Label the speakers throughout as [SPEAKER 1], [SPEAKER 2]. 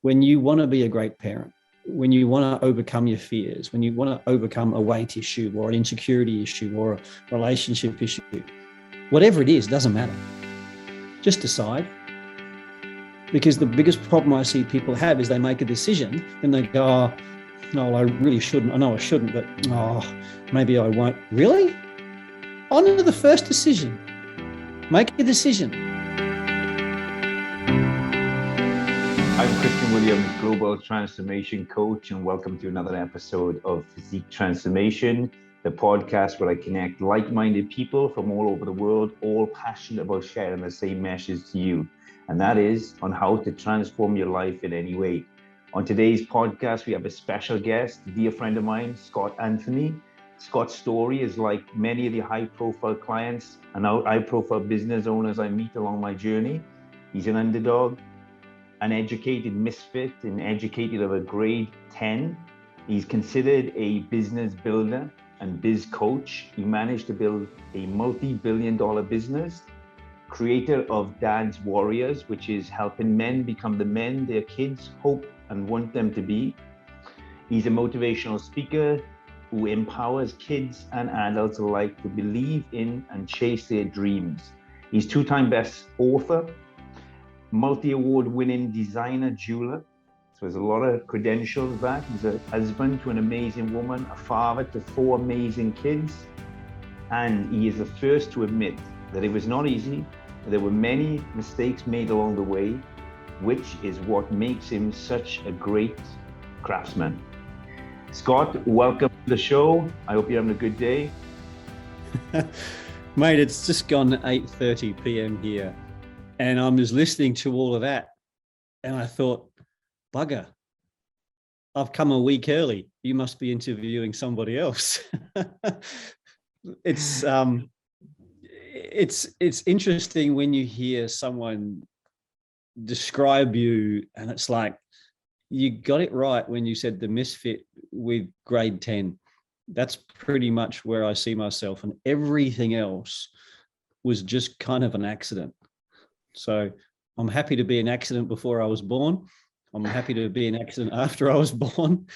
[SPEAKER 1] when you want to be a great parent, when you want to overcome your fears, when you want to overcome a weight issue or an insecurity issue or a relationship issue, whatever it is, doesn't matter. Just decide. Because the biggest problem I see people have is they make a decision and they go, oh, no, I really shouldn't. I know I shouldn't, but maybe I won't. Really? Honor the first decision. Make a decision.
[SPEAKER 2] I'm Christian Williams, Global Transformation Coach, and welcome to another episode of Physique Transformation, the podcast where I connect like-minded people from all over the world, all passionate about sharing the same message to you, and that is on how to transform your life in any way. On today's podcast, we have a special guest, a dear friend of mine, Scott Anthony. Scott's story is like many of the high-profile clients and high-profile business owners I meet along my journey. He's an underdog, an educated misfit, an educated of a grade 10. He's considered a business builder and biz coach. He managed to build a multi-billion-dollar business, creator of Dad's Warriors, which is helping men become the men their kids hope and want them to be. He's a motivational speaker who empowers kids and adults alike to believe in and chase their dreams. He's two-time best author, multi-award winning designer jeweler. So there's a lot of credentials back. He's a husband to an amazing woman, a father to 4 amazing kids. And he is the first to admit that it was not easy. There were many mistakes made along the way, which is what makes him such a great craftsman. Scott, welcome to the show. I hope you're having a good day.
[SPEAKER 1] Mate, it's just gone 8:30 p.m. here. And I'm just listening to all of that. And I thought, bugger, I've come a week early. You must be interviewing somebody else. It's interesting when you hear someone describe you, and it's like, you got it right when you said the misfit with grade 10. That's pretty much where I see myself, and everything else was just kind of an accident. So I'm happy to be an accident before I was born. I'm happy to be an accident after I was born.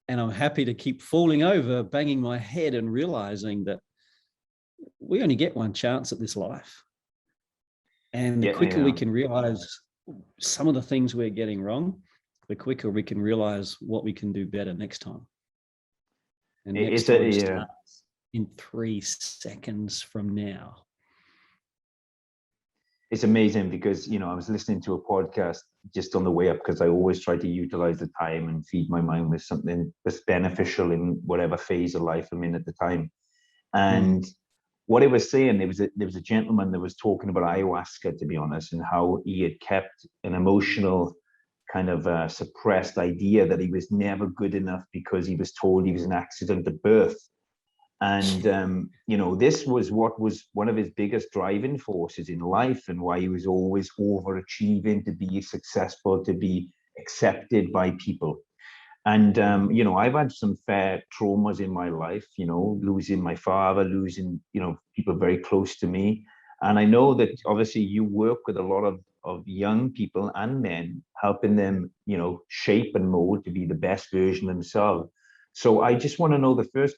[SPEAKER 1] And I'm happy to keep falling over, banging my head and realizing that we only get one chance at this life. And the quicker we can realize some of the things we're getting wrong, the quicker we can realize what we can do better next time. And next time starts in 3 seconds from now.
[SPEAKER 2] It's amazing because, I was listening to a podcast just on the way up because I always try to utilize the time and feed my mind with something that's beneficial in whatever phase of life I'm in at the time. And what it was saying, there was a gentleman that was talking about ayahuasca, to be honest, and how he had kept an emotional kind of suppressed idea that he was never good enough because he was told he was an accident at birth. And, this was what was one of his biggest driving forces in life, and why he was always overachieving to be successful, to be accepted by people. And, I've had some fair traumas in my life, losing my father, losing, people very close to me. And I know that obviously you work with a lot of young people and men, helping them, shape and mold to be the best version of themselves. So I just want to know, the first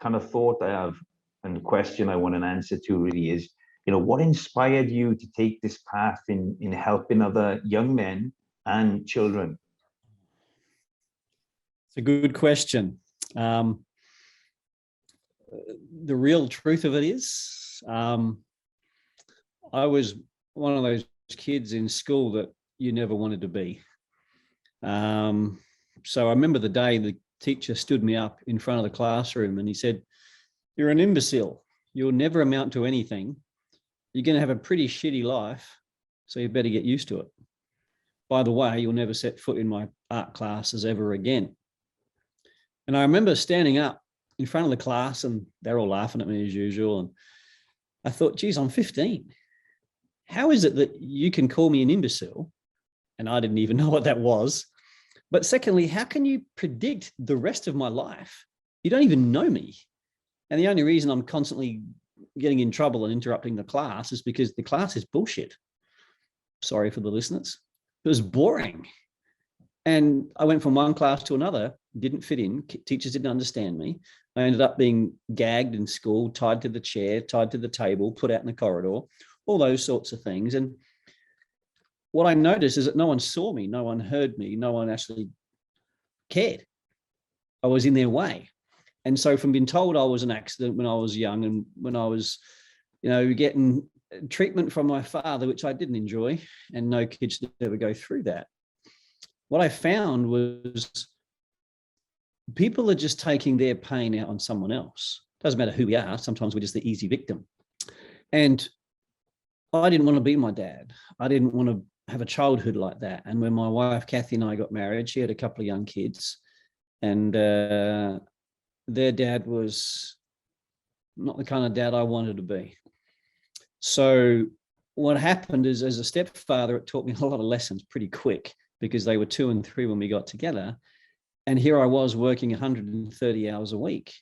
[SPEAKER 2] kind of thought I have and the question I want an answer to really is, what inspired you to take this path in helping other young men and children?
[SPEAKER 1] It's a good question. The real truth of it is, I was one of those kids in school that you never wanted to be. So I remember the day the teacher stood me up in front of the classroom and he said, "You're an imbecile. You'll never amount to anything. You're going to have a pretty shitty life, so you better get used to it. By the way, you'll never set foot in my art classes ever again." And I remember standing up in front of the class and they're all laughing at me as usual. And I thought, geez, I'm 15. How is it that you can call me an imbecile? And I didn't even know what that was. But secondly, how can you predict the rest of my life? You don't even know me. And the only reason I'm constantly getting in trouble and interrupting the class is because the class is bullshit. Sorry for the listeners. It was boring. And I went from one class to another, didn't fit in. Teachers didn't understand me. I ended up being gagged in school, tied to the chair, tied to the table, put out in the corridor, all those sorts of things. And what I noticed is that no one saw me, no one heard me, no one actually cared. I was in their way. And so from being told I was an accident when I was young, and when I was, getting treatment from my father, which I didn't enjoy, and no kids should ever go through that. What I found was people are just taking their pain out on someone else. Doesn't matter who we are. Sometimes we're just the easy victim. And I didn't want to be my dad. I didn't want to have a childhood like that. And when my wife, Kathy, and I got married, she had a couple of young kids, and their dad was not the kind of dad I wanted to be. So what happened is, as a stepfather, it taught me a lot of lessons pretty quick, because they were 2 and 3 when we got together. And here I was working 130 hours a week.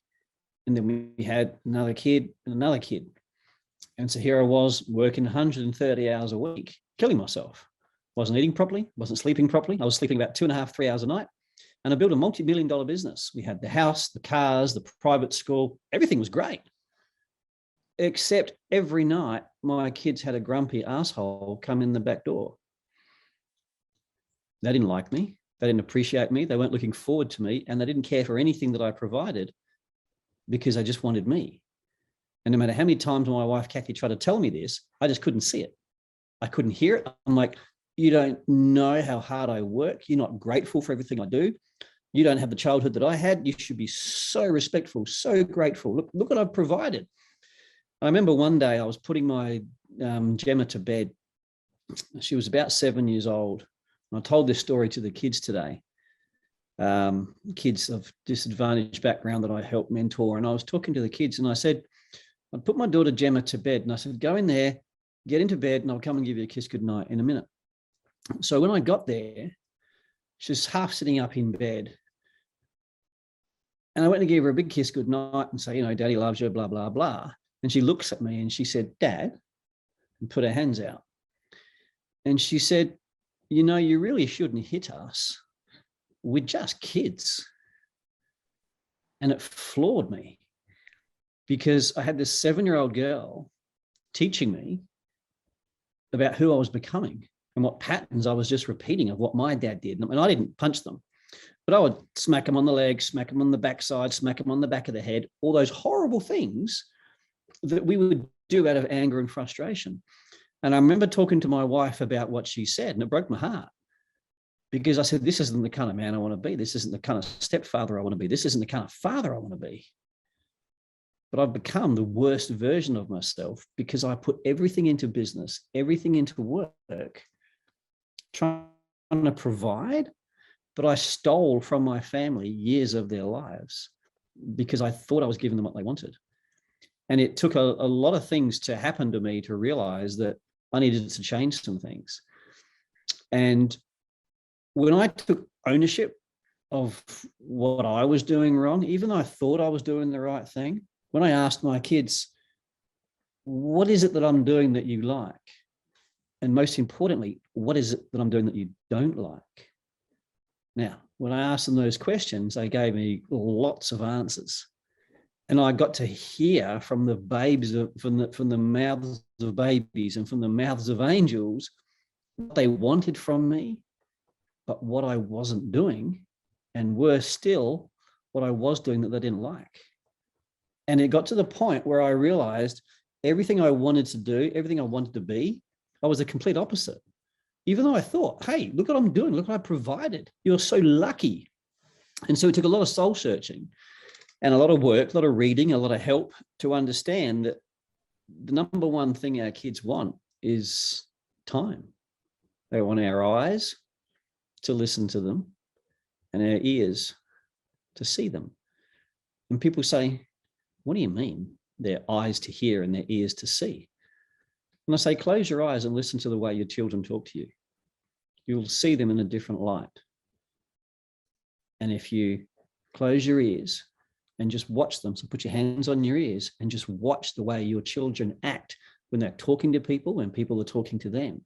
[SPEAKER 1] And then we had another kid and another kid. And so here I was working 130 hours a week, killing myself. Wasn't eating properly, wasn't sleeping properly. I was sleeping about 2.5, 3 hours a night. And I built a multi-million-dollar business. We had the house, the cars, the private school. Everything was great. Except every night, my kids had a grumpy asshole come in the back door. They didn't like me. They didn't appreciate me. They weren't looking forward to me. And they didn't care for anything that I provided, because they just wanted me. And no matter how many times my wife, Kathy, tried to tell me this, I just couldn't see it. I couldn't hear it. I'm like, you don't know how hard I work. You're not grateful for everything I do. You don't have the childhood that I had. You should be so respectful, so grateful. Look what I've provided. I remember one day I was putting my Gemma to bed. She was about 7 years old. And I told this story to the kids today, kids of disadvantaged background that I help mentor. And I was talking to the kids, and I said, I'd put my daughter Gemma to bed, and I said, go in there, get into bed, and I'll come and give you a kiss goodnight in a minute. So when I got there, she's half sitting up in bed. And I went to give her a big kiss goodnight and say, Daddy loves you, blah, blah, blah. And she looks at me and she said, Dad, and put her hands out. And she said, you really shouldn't hit us. We're just kids. And it floored me, because I had this 7-year-old girl teaching me about who I was becoming and what patterns I was just repeating of what my dad did. And I didn't punch them, but I would smack them on the leg, smack them on the backside, smack them on the back of the head, all those horrible things that we would do out of anger and frustration. And I remember talking to my wife about what she said, and it broke my heart, because I said, this isn't the kind of man I want to be. This isn't the kind of stepfather I want to be. This isn't the kind of father I want to be. But I've become the worst version of myself, because I put everything into business, everything into work, trying to provide, but I stole from my family years of their lives because I thought I was giving them what they wanted. And it took a lot of things to happen to me to realize that I needed to change some things. And when I took ownership of what I was doing wrong, even though I thought I was doing the right thing, when I asked my kids, what is it that I'm doing that you like? And most importantly, what is it that I'm doing that you don't like? Now, when I asked them those questions, they gave me lots of answers. And I got to hear from the babes, from the mouths of babies and from the mouths of angels, what they wanted from me, but what I wasn't doing, and worse still, what I was doing that they didn't like. And it got to the point where I realized everything I wanted to do, everything I wanted to be, I was the complete opposite. Even though I thought, hey, look what I'm doing, look what I provided. You're so lucky. And so it took a lot of soul searching and a lot of work, a lot of reading, a lot of help to understand that the number one thing our kids want is time. They want our eyes to listen to them and our ears to see them. And people say, what do you mean? Their eyes to hear and their ears to see. And I say, close your eyes and listen to the way your children talk to you. You'll see them in a different light. And if you close your ears and just watch them, so put your hands on your ears and just watch the way your children act when they're talking to people, when people are talking to them,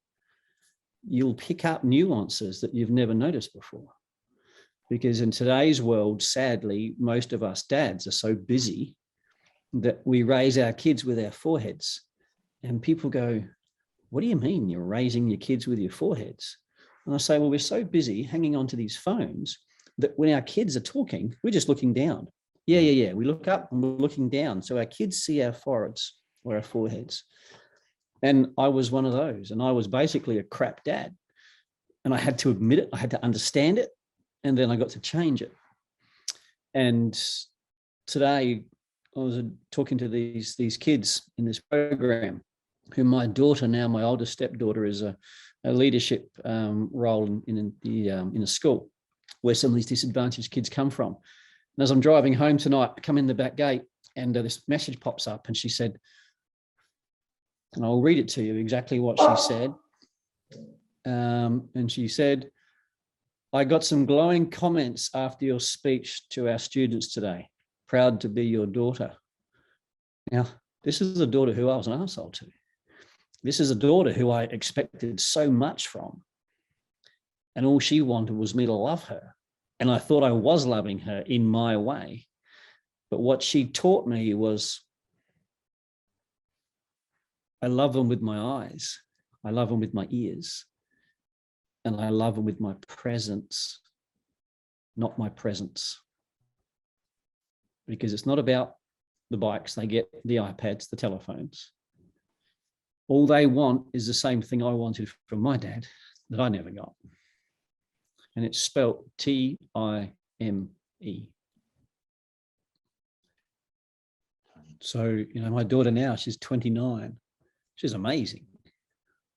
[SPEAKER 1] you'll pick up nuances that you've never noticed before. Because in today's world, sadly, most of us dads are so busy that we raise our kids with our foreheads. And people go, what do you mean you're raising your kids with your foreheads? And I say, well, we're so busy hanging on to these phones that when our kids are talking, we're just looking down. Yeah. We look up and we're looking down. So our kids see our foreheads or our foreheads. And I was one of those. And I was basically a crap dad. And I had to admit it. I had to understand it. And then I got to change it. And today I was talking to these kids in this program, who my daughter now, my oldest stepdaughter, is a leadership role in a school where some of these disadvantaged kids come from. And as I'm driving home tonight, I come in the back gate and this message pops up, and she said, and I'll read it to you exactly what she said. And she said, I got some glowing comments after your speech to our students today. Proud to be your daughter. Now, this is a daughter who I was an arsehole to. This is a daughter who I expected so much from. And all she wanted was me to love her. And I thought I was loving her in my way. But what she taught me was, I love them with my eyes. I love them with my ears. And I love them with my presence, not my presence. Because it's not about the bikes they get, the iPads, the telephones. All they want is the same thing I wanted from my dad that I never got. And it's spelt Time. So, my daughter now, she's 29. She's amazing.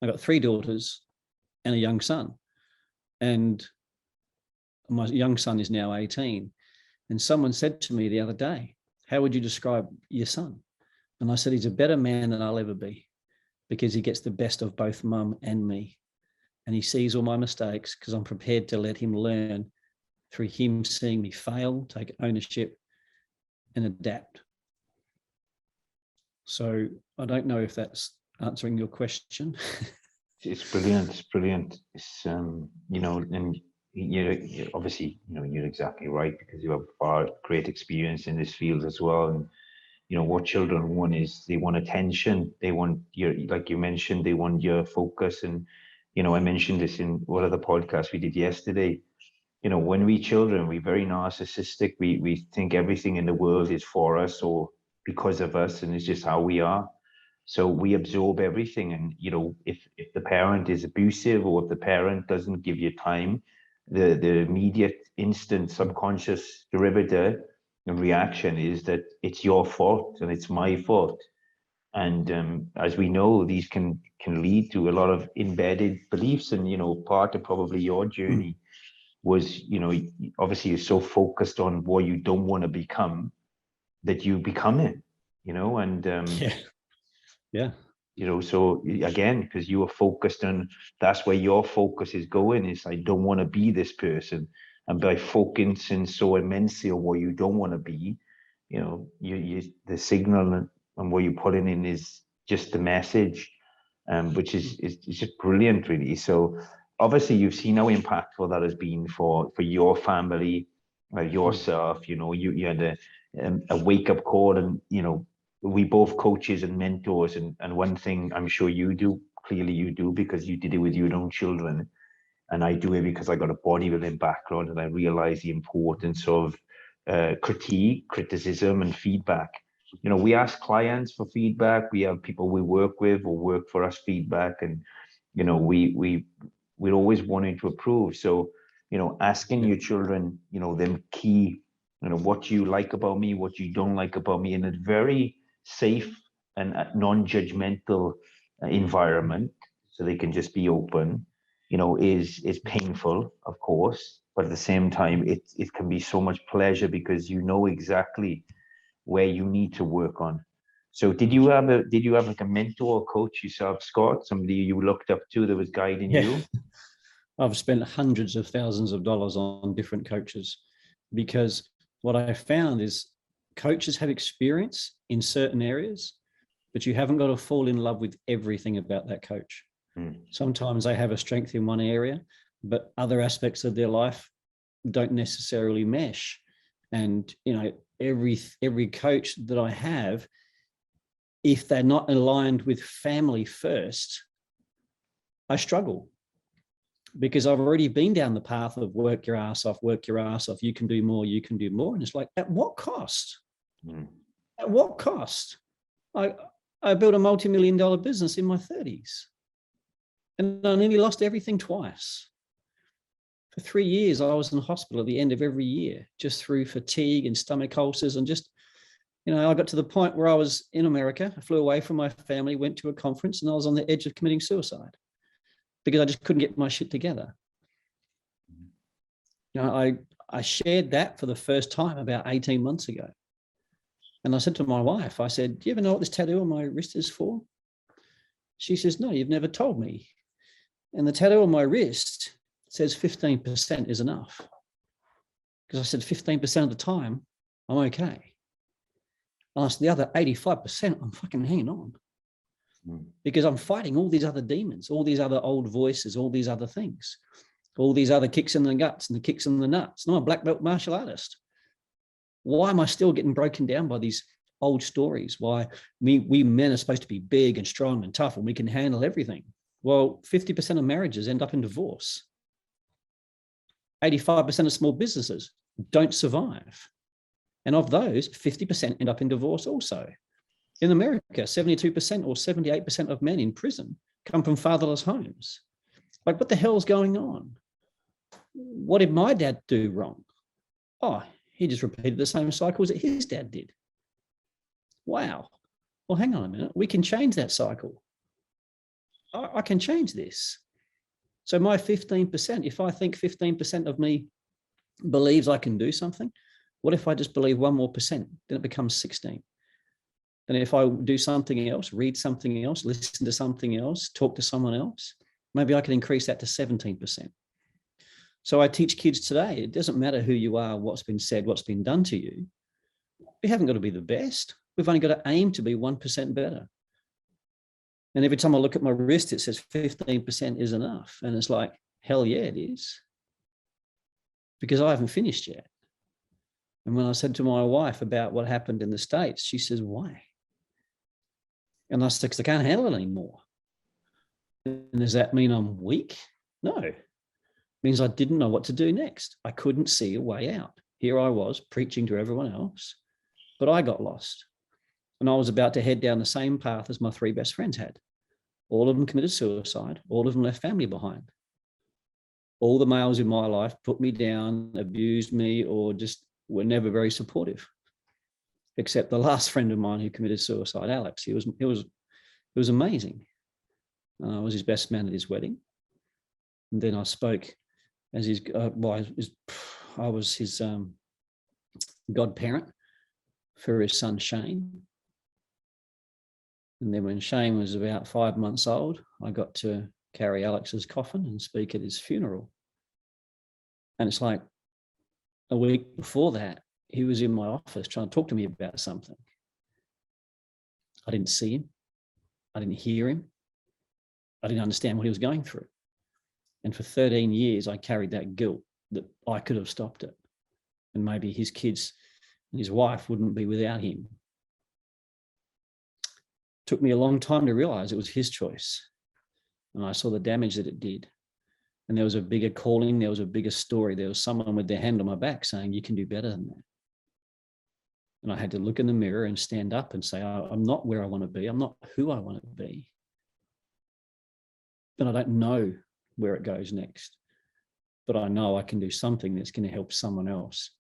[SPEAKER 1] I got 3 daughters and a young son. And my young son is now 18. And someone said to me the other day, how would you describe your son? And I said, he's a better man than I'll ever be, because he gets the best of both mum and me. And he sees all my mistakes because I'm prepared to let him learn through him seeing me fail, take ownership, and adapt. So I don't know if that's answering your question.
[SPEAKER 2] It's brilliant. It's brilliant. It's, and obviously, you're exactly right, because you have far great experience in this field as well. And, what children want is they want attention. They want like you mentioned, they want your focus. And, I mentioned this in one of the podcasts we did yesterday. When we children, we're very narcissistic. We think everything in the world is for us or because of us, and it's just how we are. So we absorb everything. And, if the parent is abusive, or if the parent doesn't give you time, the immediate, instant, subconscious derivative and reaction is that it's your fault and it's my fault. And as we know, these can lead to a lot of embedded beliefs. And, part of probably your journey was, obviously you're so focused on what you don't want to become that you become it, and
[SPEAKER 1] yeah.
[SPEAKER 2] So again, because you were focused on, that's where your focus is going, is I don't want to be this person. And by focusing so immensely on what you don't want to be, the signal and what you're putting in is just the message, which is just brilliant, really. So obviously you've seen how impactful that has been for your family, yourself. You had a wake-up call, and we both coaches and mentors, and one thing I'm sure you do, clearly you do, because you did it with your own children, and I do it because I got a bodybuilding background, and I realize the importance of criticism and feedback. We ask clients for feedback. We have people we work with or work for us feedback, and we're always wanting to improve. So asking your children, them key, what you like about me, what you don't like about me, in a very safe and non-judgmental environment, so they can just be open, is painful, of course, but at the same time, it can be so much pleasure, because exactly where you need to work on. So did you have like a mentor or coach yourself, Scott? Somebody you looked up to that was guiding you?
[SPEAKER 1] I've spent hundreds of thousands of dollars on different coaches, because what I found is coaches have experience in certain areas, but you haven't got to fall in love with everything about that coach. Sometimes they have a strength in one area, but other aspects of their life don't necessarily mesh. And, you know, every coach that I have, if they're not aligned with family first, I struggle, because I've already been down the path of work your ass off, you can do more, you can do more. And it's like, at what cost? At what cost? I built a multi-million-dollar business in my 30s, and I nearly lost everything twice. For 3 years, I was in hospital at the end of every year, just through fatigue and stomach ulcers. And just, you know, I got to the point where I was in America. I flew away from my family, went to a conference, and I was on the edge of committing suicide because I just couldn't get my shit together. You know, I shared that for the first time about 18 months ago. And I said to my wife, I said, do you ever know what this tattoo on my wrist is for? She says, no, you've never told me. And the tattoo on my wrist says 15% is enough. Because I said 15% of the time, I'm okay. And I said, the other 85%, I'm fucking hanging on. Because I'm fighting all these other demons, all these other old voices, all these other things, all these other kicks in the guts and the kicks in the nuts. No, I'm a black belt martial artist. Why am I still getting broken down by these old stories? Why we men are supposed to be big and strong and tough and we can handle everything? Well, 50% of marriages end up in divorce. 85% of small businesses don't survive. And of those, 50% end up in divorce also. In America, 72% or 78% of men in prison come from fatherless homes. Like, what the hell's going on? What did my dad do wrong? Oh, he just repeated the same cycles that his dad did. Wow. Well, hang on a minute. We can change that cycle. I can change this. So my 15%, if I think 15% of me believes I can do something, what if I just believe 1 more percent? Then it becomes 16. And if I do something else, read something else, listen to something else, talk to someone else, maybe I can increase that to 17%. So I teach kids today, it doesn't matter who you are, what's been said, what's been done to you. We haven't got to be the best. We've only got to aim to be 1% better. And every time I look at my wrist, it says 15% is enough. And it's like, hell yeah, it is. Because I haven't finished yet. And when I said to my wife about what happened in the States, she says, why? And I said, because I can't handle it anymore. And does that mean I'm weak? No. It means I didn't know what to do next. I couldn't see a way out. Here I was preaching to everyone else, but I got lost. And I was about to head down the same path as my 3 best friends had. All of them committed suicide. All of them left family behind. All the males in my life put me down, abused me, or just were never very supportive. Except the last friend of mine who committed suicide, Alex. It was amazing. I was his best man at his wedding. And then I spoke as I was his godparent for his son, Shane. And then when Shane was about 5 months old, I got to carry Alex's coffin and speak at his funeral. And it's like a week before that, he was in my office trying to talk to me about something. I didn't see him. I didn't hear him. I didn't understand what he was going through. And for 13 years, I carried that guilt that I could have stopped it. And maybe his kids and his wife wouldn't be without him. It took me a long time to realize it was his choice. And I saw the damage that it did. And there was a bigger calling. There was a bigger story. There was someone with their hand on my back saying, you can do better than that. And I had to look in the mirror and stand up and say, I'm not where I want to be. I'm not who I want to be. And I don't know where it goes next. But I know I can do something that's going to help someone else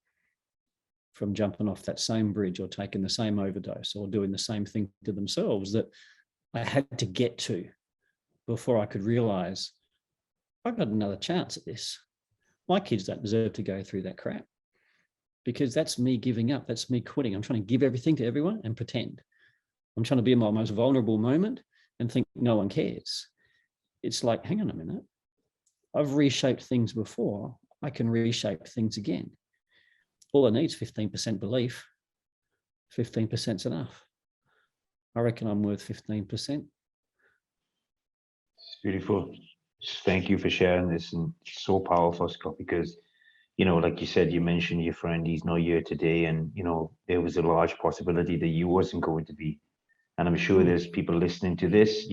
[SPEAKER 1] from jumping off that same bridge or taking the same overdose or doing the same thing to themselves that I had to get to before I could realize I've got another chance at this. My kids don't deserve to go through that crap because that's me giving up. That's me quitting. I'm trying to give everything to everyone and pretend. I'm trying to be in my most vulnerable moment and think no one cares. It's like, hang on a minute. I've reshaped things before. I can reshape things again. All I need is 15% belief. 15%'s enough. I reckon I'm worth 15%.
[SPEAKER 2] Beautiful. Thank you for sharing this, and it's so powerful, Scott, because, like you said, you mentioned your friend, he's not here today, and, there was a large possibility that you wasn't going to be. And I'm sure there's people listening to this,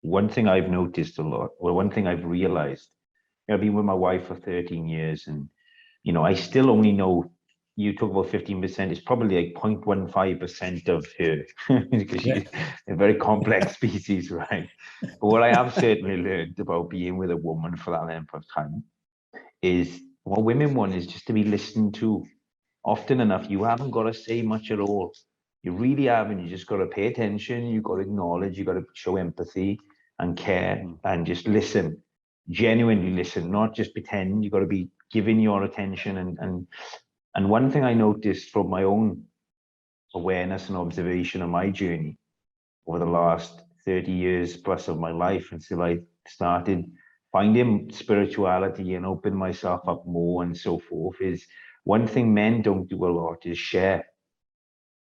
[SPEAKER 2] one thing I've noticed a lot, or one thing I've realized, I've been with my wife for 13 years, and, I still only know, you talk about 15%, it's probably like 0.15% of her, because she's a very complex species, right? But what I have certainly learned about being with a woman for that length of time is what women want is just to be listened to. Often enough, you haven't got to say much at all. You really haven't. You just got to pay attention. You got to acknowledge. You got to show empathy and care and just listen, genuinely listen, not just pretend. You got to be giving your attention. And one thing I noticed from my own awareness and observation of my journey over the last 30 years plus of my life, until I started finding spirituality and open myself up more and so forth, is one thing men don't do a lot is share.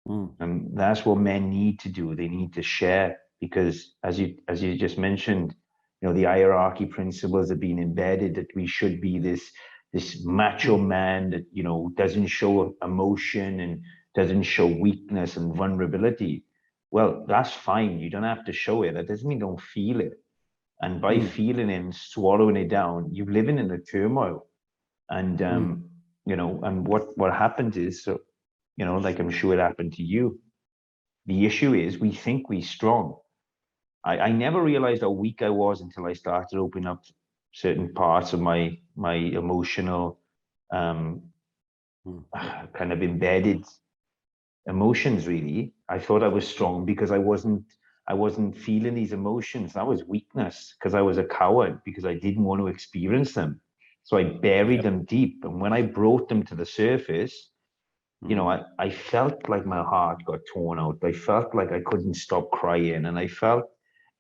[SPEAKER 2] And that's what men need to do. They need to share, because as you just mentioned, the hierarchy principles have been embedded that we should be this macho man that, doesn't show emotion and doesn't show weakness and vulnerability. Well, that's fine. You don't have to show it. That doesn't mean you don't feel it. And by feeling it and swallowing it down, you're living in a turmoil. And, and what happens is, so, like I'm sure it happened to you, the issue is we think we're strong. I never realized how weak I was until I started opening up certain parts of my emotional, kind of embedded emotions, really. I thought I was strong because I wasn't feeling these emotions. That was weakness, because I was a coward, because I didn't want to experience them. So I buried them deep. And when I brought them to the surface, I felt like my heart got torn out. I felt like I couldn't stop crying, and I felt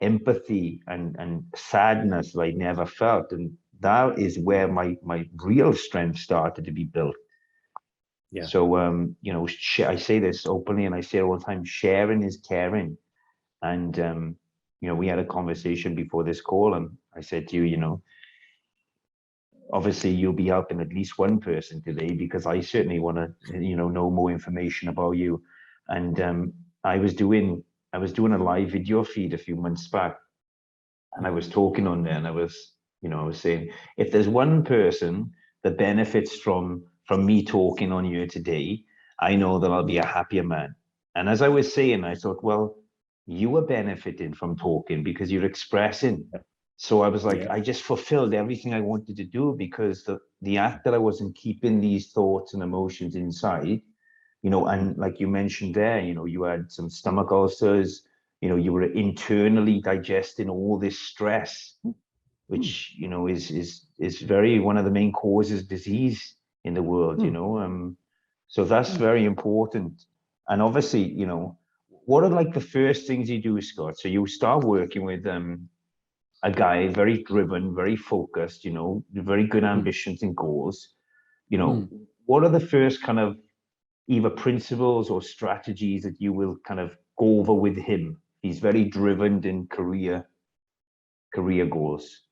[SPEAKER 2] empathy and sadness that I never felt. And that is where my real strength started to be built. Yeah. So, I say this openly, and I say it all the time, sharing is caring. And, we had a conversation before this call, and I said to you, obviously you'll be helping at least one person today, because I certainly want to, know more information about you. And I was doing a live video feed a few months back, and I was talking on there, and I was saying, if there's one person that benefits from me talking on here today, I know that I'll be a happier man. And as I was saying, I thought, well, you are benefiting from talking because you're expressing. So I was like, I just fulfilled everything I wanted to do, because the act that I wasn't keeping these thoughts and emotions inside, and like you mentioned there, you had some stomach ulcers, you were internally digesting all this stress, which, is very one of the main causes of disease in the world, so that's very important. And obviously, what are like the first things you do, Scott? So you start working with a guy very driven, very focused, very good ambitions and goals. What are the first kind of either principles or strategies that you will kind of go over with him? He's very driven in career goals.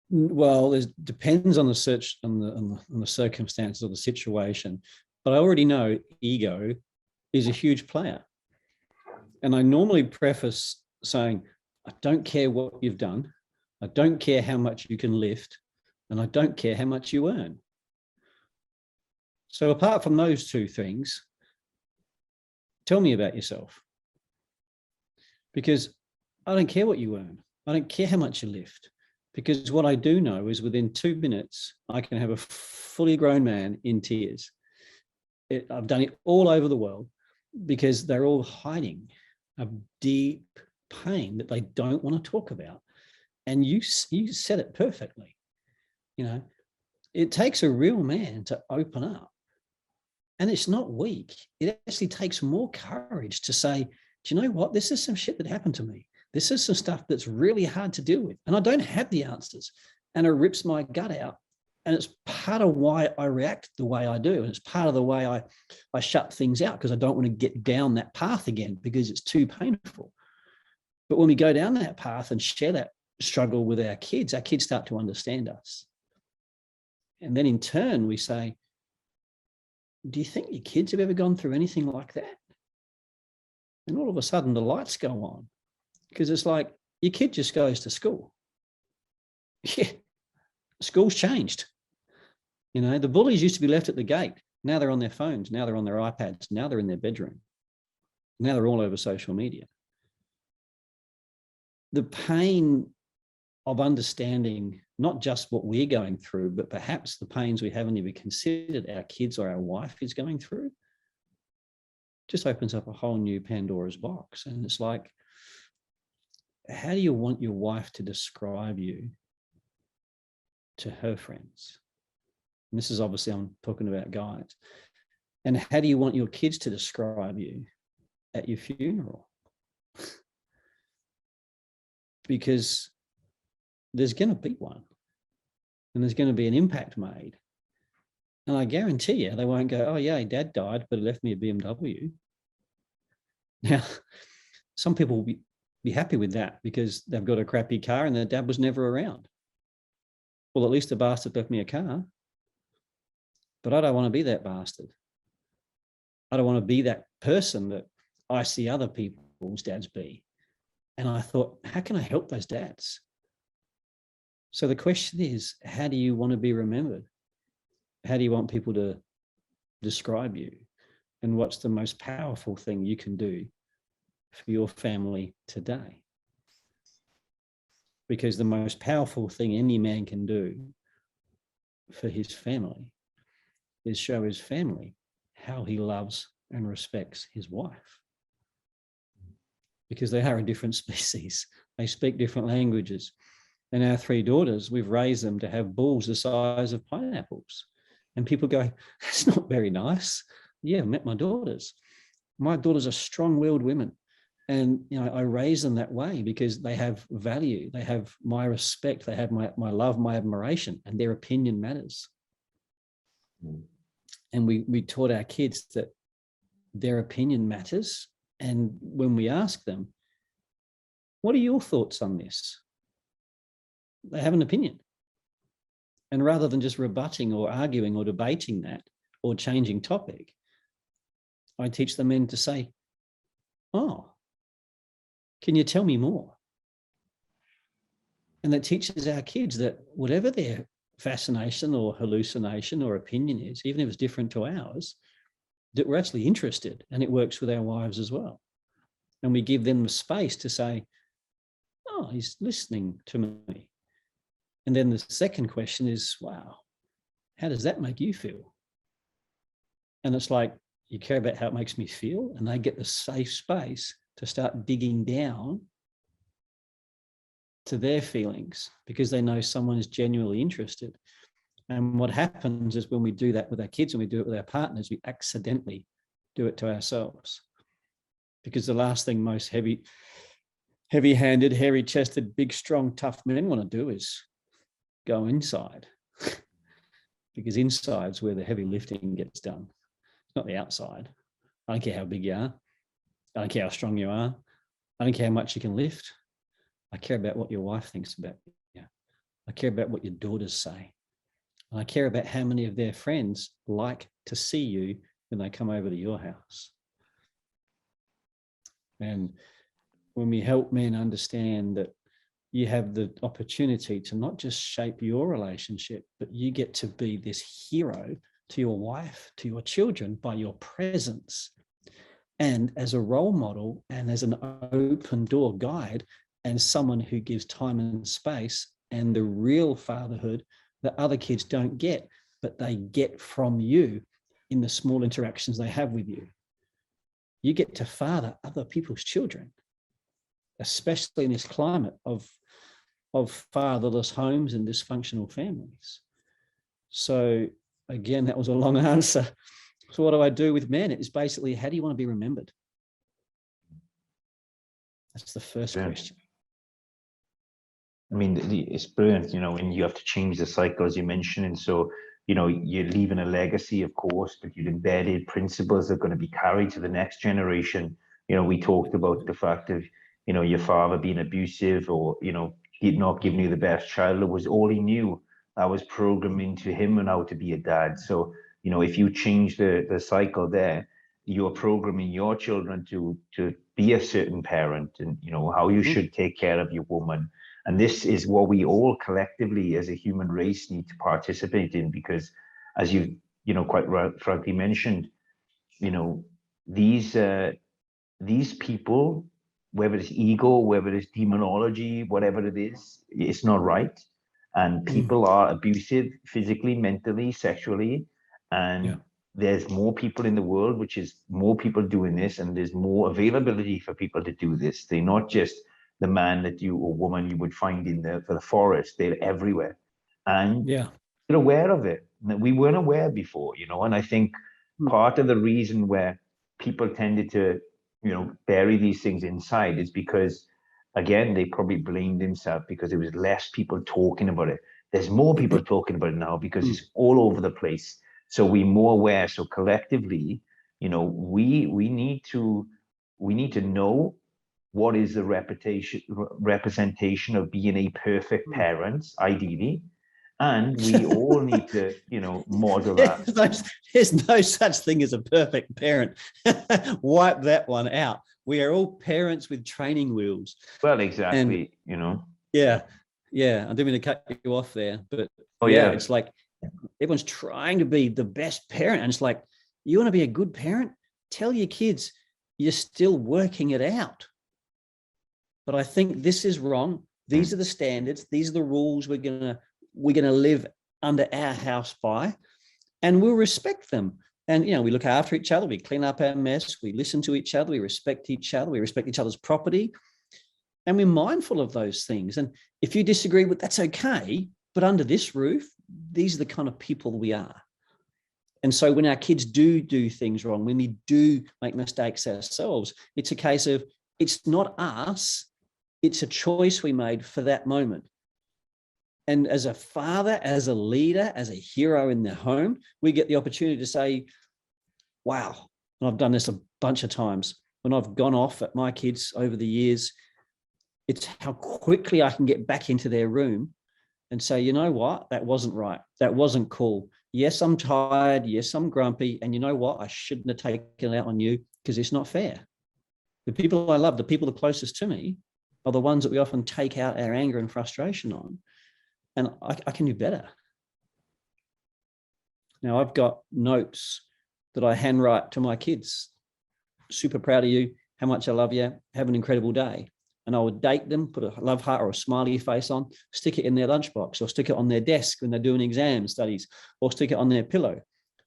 [SPEAKER 1] Well, it depends on the circumstances of the situation, but I already know ego is a huge player. And I normally preface saying, I don't care what you've done. I don't care how much you can lift, and I don't care how much you earn. So apart from those two things, tell me about yourself. Because I don't care what you earn. I don't care how much you lift. Because what I do know is within 2 minutes, I can have a fully grown man in tears. I've done it all over the world, because they're all hiding a deep pain that they don't want to talk about. And you said it perfectly. It takes a real man to open up. And it's not weak. It actually takes more courage to say, do you know what? This is some shit that happened to me. This is some stuff that's really hard to deal with. And I don't have the answers. And it rips my gut out. And it's part of why I react the way I do. And it's part of the way I shut things out, because I don't want to get down that path again, because it's too painful. But when we go down that path and share that struggle with our kids start to understand us. And then in turn, we say, do you think your kids have ever gone through anything like that? And all of a sudden the lights go on, because it's like, your kid just goes to school. Yeah, school's changed. You know, the bullies used to be left at the gate. Now they're on their phones. Now they're on their iPads. Now they're in their bedroom. Now they're all over social media. The pain of understanding not just what we're going through, but perhaps the pains we haven't even considered our kids or our wife is going through, just opens up a whole new Pandora's box. And it's like, how do you want your wife to describe you to her friends? And this is obviously, I'm talking about guys. And how do you want your kids to describe you at your funeral? Because there's going to be one, and there's going to be an impact made. And I guarantee you, they won't go, oh yeah, dad died, but he left me a BMW. Now, some people will be happy with that because they've got a crappy car and their dad was never around. Well, at least the bastard left me a car. But I don't want to be that bastard. I don't want to be that person that I see other people's dads be. And I thought, how can I help those dads? So the question is, how do you want to be remembered? How do you want people to describe you? And what's the most powerful thing you can do for your family today? Because the most powerful thing any man can do for his family is show his family how he loves and respects his wife. Because they are a different species. They speak different languages. And our 3 daughters, we've raised them to have balls the size of pineapples. And people go, that's not very nice. Yeah, I've met my daughters. My daughters are strong-willed women. And you know, I raise them that way because they have value. They have my respect. They have my love, my admiration, and their opinion matters. And we taught our kids that their opinion matters. And when we ask them, what are your thoughts on this? They have an opinion. And rather than just rebutting or arguing or debating that or changing topic, I teach the men to say, oh, can you tell me more? And that teaches our kids that whatever their fascination or hallucination or opinion is, even if it's different to ours, that we're actually interested, and it works with our wives as well. And we give them the space to say, oh, he's listening to me. And then the second question is, wow, how does that make you feel? And it's like, you care about how it makes me feel, and they get the safe space to start digging down to their feelings because they know someone is genuinely interested. And what happens is when we do that with our kids and we do it with our partners, we accidentally do it to ourselves. Because the last thing most heavy-handed, hairy-chested, big, strong, tough men want to do is go inside. Because inside's where the heavy lifting gets done. It's not the outside. I don't care how big you are. I don't care how strong you are. I don't care how much you can lift. I care about what your wife thinks about you. I care about what your daughters say. I care about how many of their friends like to see you when they come over to your house. And when we help men understand that you have the opportunity to not just shape your relationship, but you get to be this hero to your wife, to your children by your presence. And as a role model and as an open door guide and someone who gives time and space and the real fatherhood that other kids don't get, but they get from you in the small interactions they have with you. You get to father other people's children, especially in this climate of fatherless homes and dysfunctional families. So again, that was a long answer. So what do I do with men? It's basically, how do you want to be remembered? That's the first question.
[SPEAKER 2] I mean, it's brilliant, you know, and you have to change the cycle, as you mentioned. And so, you know, you're leaving a legacy, of course, but you've embedded principles that are going to be carried to the next generation. You know, we talked about the fact of, you know, your father being abusive or, you know, he'd not given you the best child. It was all he knew. That was programmed into him and how to be a dad. So, if you change the cycle there, you're programming your children to be a certain parent, and how you should take care of your woman. And this is what we all collectively as a human race need to participate in, because as you quite frankly mentioned, these people, whether it's ego, whether it's demonology, whatever it is, it's not right. And people are abusive physically, mentally, sexually. And there's more people in the world, which is more people doing this, and there's more availability for people to do this. They're not just the man that you or woman you would find in the forest. They're everywhere. And you're aware of it. We weren't aware before, and I think part of the reason where people tended to bury these things inside is because, again, they probably blamed themselves because there was less people talking about it. There's more people talking about it now because it's all over the place. So we're more aware. So collectively, we need to know what is the representation of being a perfect parent, ideally. And we all need to, model that.
[SPEAKER 1] There's no such thing as a perfect parent. Wipe that one out. We are all parents with training wheels.
[SPEAKER 2] Well, exactly,
[SPEAKER 1] Yeah. I didn't mean to cut you off there, but it's like everyone's trying to be the best parent. And it's like, you want to be a good parent? Tell your kids you're still working it out. But I think this is wrong. These are the standards. These are the rules we're gonna live under our house by, and we'll respect them. And, we look after each other, we clean up our mess, we listen to each other, we respect each other, we respect each other's property, and we're mindful of those things. And if you disagree with, that's okay, but under this roof, these are the kind of people we are. And so when our kids do things wrong, when we do make mistakes ourselves, it's a case of, it's not us, it's a choice we made for that moment. And as a father, as a leader, as a hero in the home, we get the opportunity to say, wow, and I've done this a bunch of times. When I've gone off at my kids over the years, it's how quickly I can get back into their room and say, you know what, that wasn't right. That wasn't cool. Yes, I'm tired. Yes, I'm grumpy. And you know what, I shouldn't have taken it out on you because it's not fair. The people I love, the people the closest to me, are the ones that we often take out our anger and frustration on. And I can do better. Now, I've got notes that I handwrite to my kids. Super proud of you. How much I love you. Have an incredible day. And I would date them, put a love heart or a smiley face on, stick it in their lunchbox, or stick it on their desk when they're doing exam studies, or stick it on their pillow.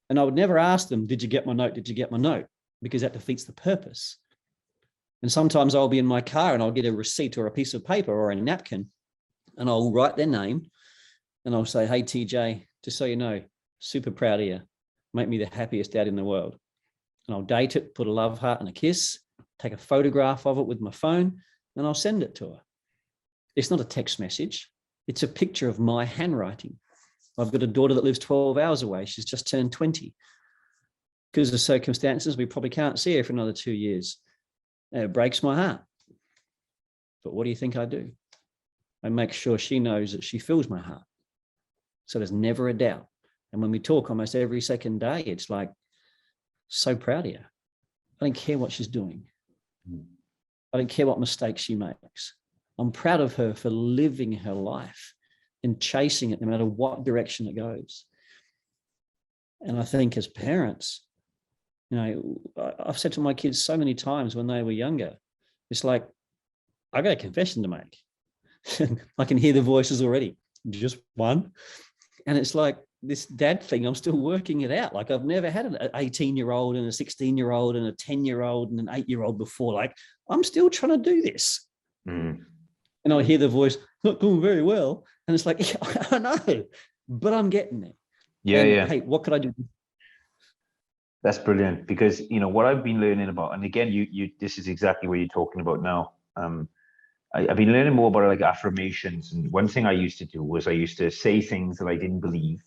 [SPEAKER 1] And I would never ask them, did you get my note? Did you get my note? Because that defeats the purpose. And sometimes I'll be in my car and I'll get a receipt or a piece of paper or a napkin, and I'll write their name. And I'll say, hey, TJ, just so you know, super proud of you. Make me the happiest dad in the world. And I'll date it, put a love heart and a kiss, take a photograph of it with my phone, and I'll send it to her. It's not a text message. It's a picture of my handwriting. I've got a daughter that lives 12 hours away. She's just turned 20. Because of circumstances, we probably can't see her for another 2 years. And it breaks my heart. But what do you think I do? I make sure she knows that she feels my heart. So there's never a doubt. And when we talk almost every second day, it's like, so proud of you. I don't care what she's doing. I don't care what mistakes she makes. I'm proud of her for living her life and chasing it no matter what direction it goes. And I think as parents, I've said to my kids so many times when they were younger, it's like, I got a confession to make. I can hear the voices already. Just one. And it's like this dad thing, I'm still working it out. Like I've never had an 18-year-old and a 16-year-old and a 10-year-old and an 8-year-old before. Like I'm still trying to do this. And I hear the voice, not doing very well. And it's like, yeah, I know, but I'm getting it. Yeah. Hey, what could I do?
[SPEAKER 2] That's brilliant, because what I've been learning about, and again, you this is exactly what you're talking about now. I've been learning more about like affirmations, and one thing I used to do was I used to say things that I didn't believe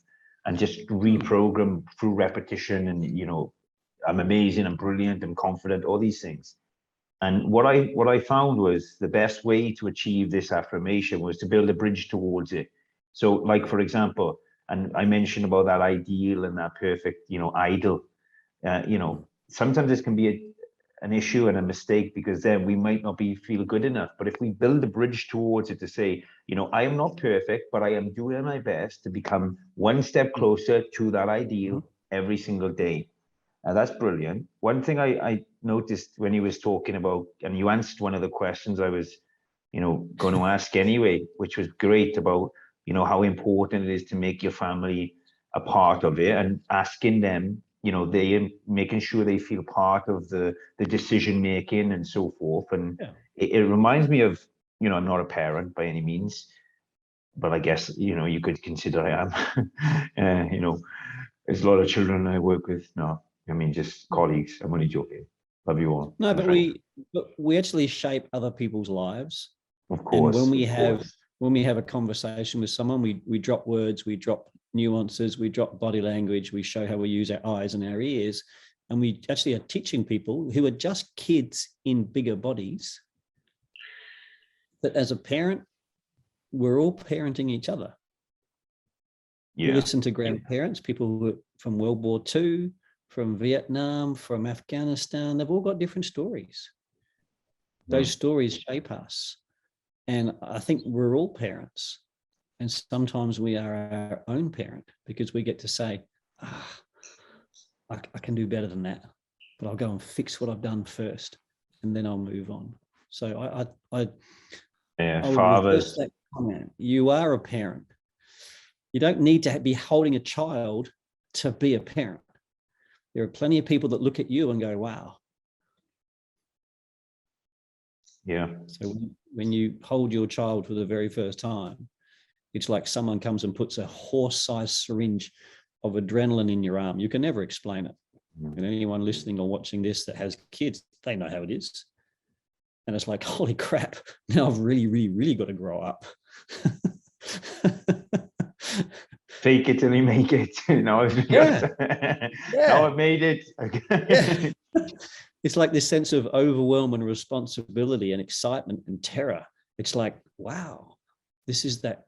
[SPEAKER 2] and just reprogram through repetition, and I'm amazing, I'm brilliant, I'm confident, all these things. And what I found was the best way to achieve this affirmation was to build a bridge towards it. So, like for example, and I mentioned about that ideal and that perfect, idol. Sometimes this can be an issue and a mistake, because then we might not feel good enough. But if we build a bridge towards it to say, I am not perfect, but I am doing my best to become one step closer to that ideal every single day. That's brilliant. One thing I noticed when he was talking about, and you answered one of the questions I was, going to ask anyway, which was great, about, how important it is to make your family a part of it, and asking them, they making sure they feel part of the decision making and so forth. And it reminds me of, I'm not a parent by any means, but I guess, you could consider I am. There's a lot of children I work with. No, I mean, just colleagues. I'm only joking. Love you all.
[SPEAKER 1] No, but we actually shape other people's lives.
[SPEAKER 2] Of course.
[SPEAKER 1] And when we have a conversation with someone, we drop words, we drop nuances, we drop body language, we show how we use our eyes and our ears. And we actually are teaching people who are just kids in bigger bodies that as a parent, we're all parenting each other. Yeah. You listen to grandparents, people who are from World War II, from Vietnam, from Afghanistan, they've all got different stories. Those stories shape us. And I think we're all parents. And sometimes we are our own parent, because we get to say, I can do better than that, but I'll go and fix what I've done first, and then I'll move on. So
[SPEAKER 2] fathers.
[SPEAKER 1] You are a parent. You don't need to be holding a child to be a parent. There are plenty of people that look at you and go, wow.
[SPEAKER 2] Yeah.
[SPEAKER 1] So when you hold your child for the very first time, it's like someone comes and puts a horse-sized syringe of adrenaline in your arm. You can never explain it. And anyone listening or watching this that has kids, they know how it is. And it's like, holy crap, now I've really, really, really got to grow up.
[SPEAKER 2] Fake it till you make it. Now I've made it.
[SPEAKER 1] It's like this sense of overwhelm and responsibility and excitement and terror. It's like, wow, this is that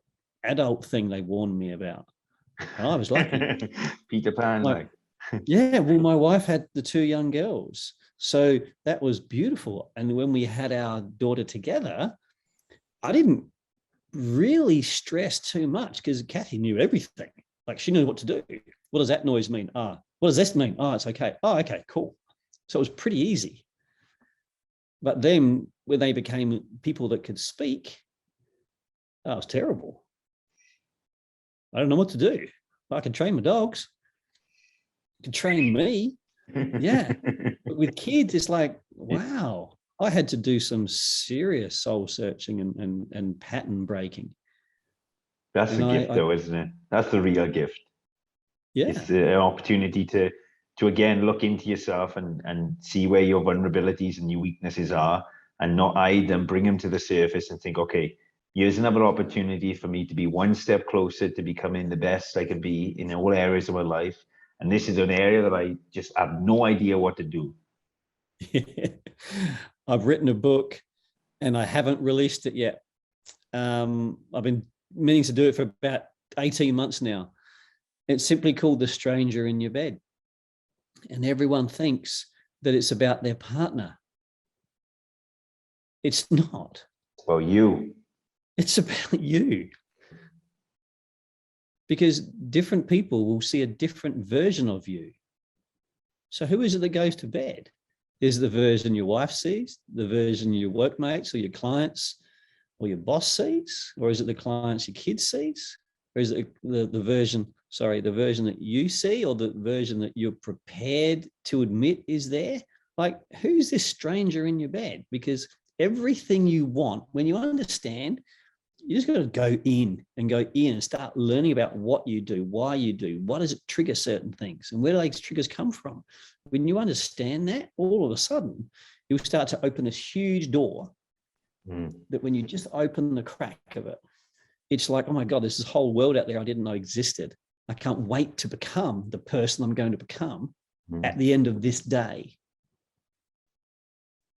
[SPEAKER 1] adult thing they warned me about. And I was lucky.
[SPEAKER 2] Peter Pan.
[SPEAKER 1] Well, my wife had the two young girls. So that was beautiful. And when we had our daughter together, I didn't really stress too much, because Kathy knew everything. Like, she knew what to do. What does that noise mean? What does this mean? It's okay. Okay, cool. So it was pretty easy. But then when they became people that could speak, it was terrible. I don't know what to do. I can train my dogs. You can train me. Yeah. But with kids, it's like, wow. I had to do some serious soul searching and pattern breaking.
[SPEAKER 2] That's the gift, though, isn't it? That's the real gift.
[SPEAKER 1] Yeah.
[SPEAKER 2] It's an opportunity to again look into yourself and see where your vulnerabilities and your weaknesses are, and not hide them, bring them to the surface and think, okay, here's another opportunity for me to be one step closer to becoming the best I can be in all areas of my life. And this is an area that I just have no idea what to do.
[SPEAKER 1] I've written a book and I haven't released it yet. I've been meaning to do it for about 18 months now. It's simply called The Stranger in Your Bed. And everyone thinks that it's about their partner. It's not.
[SPEAKER 2] It's about you.
[SPEAKER 1] It's about you. Because different people will see a different version of you. So who is it that goes to bed? Is it the version your wife sees, the version your workmates or your clients or your boss sees? Or is it the clients your kids sees? Or is it the version that you see, or the version that you're prepared to admit is there? Like, who's this stranger in your bed? Because everything you want, when you understand, you just got to go in and start learning about what you do, why you do, what does it trigger certain things, and where do those triggers come from? When you understand that, all of a sudden, you'll start to open this huge door that when you just open the crack of it, it's like, oh my God, there's this whole world out there I didn't know existed. I can't wait to become the person I'm going to become at the end of this day.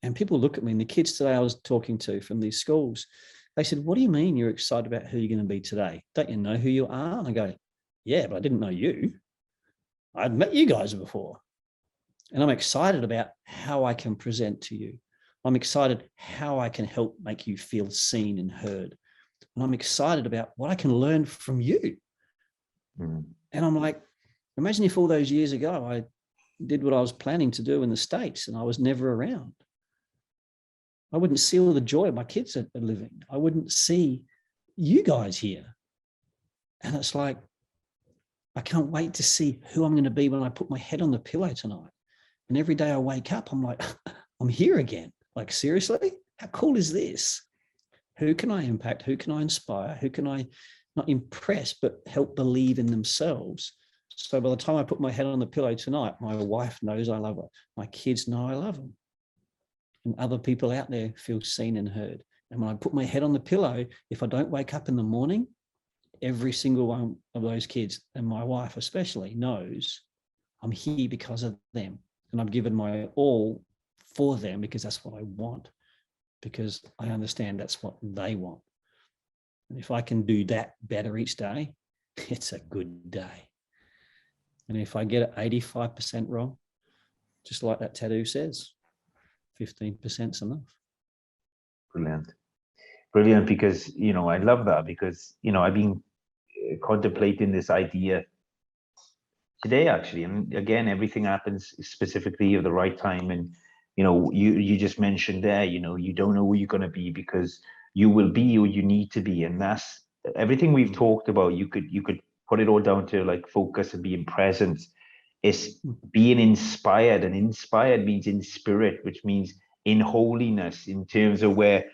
[SPEAKER 1] And people look at me, and the kids today I was talking to from these schools, they said, what do you mean you're excited about who you're going to be today? Don't you know who you are? And I go, yeah, but I didn't know you. I'd met you guys before. And I'm excited about how I can present to you. I'm excited how I can help make you feel seen and heard. And I'm excited about what I can learn from you. And I'm like, imagine if all those years ago I did what I was planning to do in the States and I was never around. I wouldn't see all the joy my kids are living. I wouldn't see you guys here. And it's like, I can't wait to see who I'm going to be when I put my head on the pillow tonight. And every day I wake up, I'm like, I'm here again. Like, seriously? How cool is this? Who can I impact? Who can I inspire? Who can I not impress, but help believe in themselves? So by the time I put my head on the pillow tonight, my wife knows I love her. My kids know I love them. And other people out there feel seen and heard. And when I put my head on the pillow, if I don't wake up in the morning, every single one of those kids, and my wife especially, knows I'm here because of them. And I've given my all for them because that's what I want, because I understand that's what they want. And if I can do that better each day, it's a good day. And if I get it 85% wrong, just like that tattoo says, 15% is enough.
[SPEAKER 2] Brilliant, because, I love that, because, I've been contemplating this idea today, actually. And again, everything happens specifically at the right time. And, you just mentioned there, you don't know who you're going to be, because you will be who you need to be. And that's everything we've talked about. You could put it all down to like focus and being present. It's being inspired, and inspired means in spirit, which means in holiness, in terms of where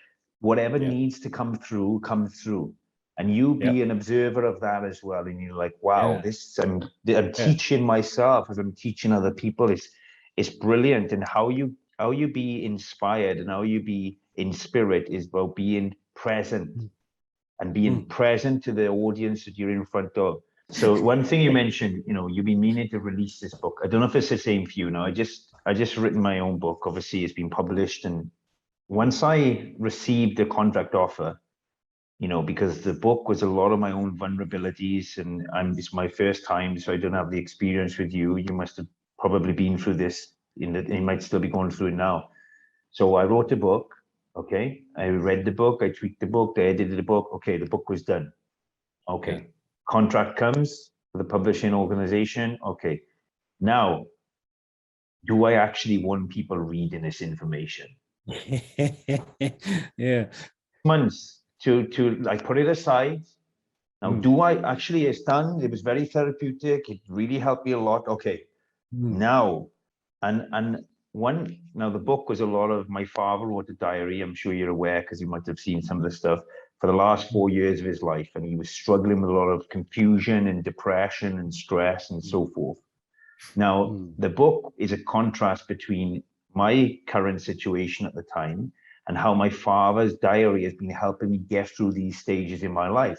[SPEAKER 2] whatever needs to come through, comes through. And you be an observer of that as well. And you're like, wow, this I'm teaching myself as I'm teaching other people. It's brilliant. And how you be inspired and how you be in spirit is about being present and being present to the audience that you're in front of. So one thing you mentioned, you've been meaning to release this book. I don't know if it's the same for you now. I just written my own book. Obviously, it's been published. And once I received the contract offer, because the book was a lot of my own vulnerabilities, and it's my first time, so I don't have the experience with you. You must have probably been through this, you might still be going through it now. So I wrote a book, okay? I read the book, I tweaked the book, I edited the book, okay, the book was done. Okay, contract comes for the publishing organization, okay. Now, do I actually want people reading this information? Months to I put it aside. Now, do I actually, it's done. It was very therapeutic. It really helped me a lot. Okay. Now, now the book was a lot of, my father wrote a diary. I'm sure you're aware, because you might have seen some of the stuff for the last 4 years of his life. And he was struggling with a lot of confusion and depression and stress and so forth. Now, the book is a contrast between my current situation at the time and how my father's diary has been helping me get through these stages in my life.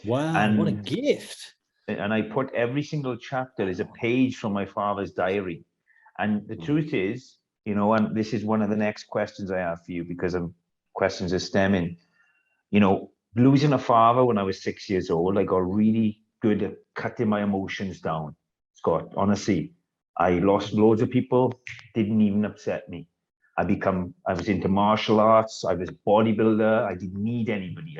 [SPEAKER 1] Wow, and what a gift.
[SPEAKER 2] And I put every single chapter is a page from my father's diary. And the truth is, and this is one of the next questions I have for you, because questions are stemming, losing a father when I was 6 years old, I got really good at cutting my emotions down. Scott, honestly, I lost loads of people, didn't even upset me. I was into martial arts, I was a bodybuilder, I didn't need anybody.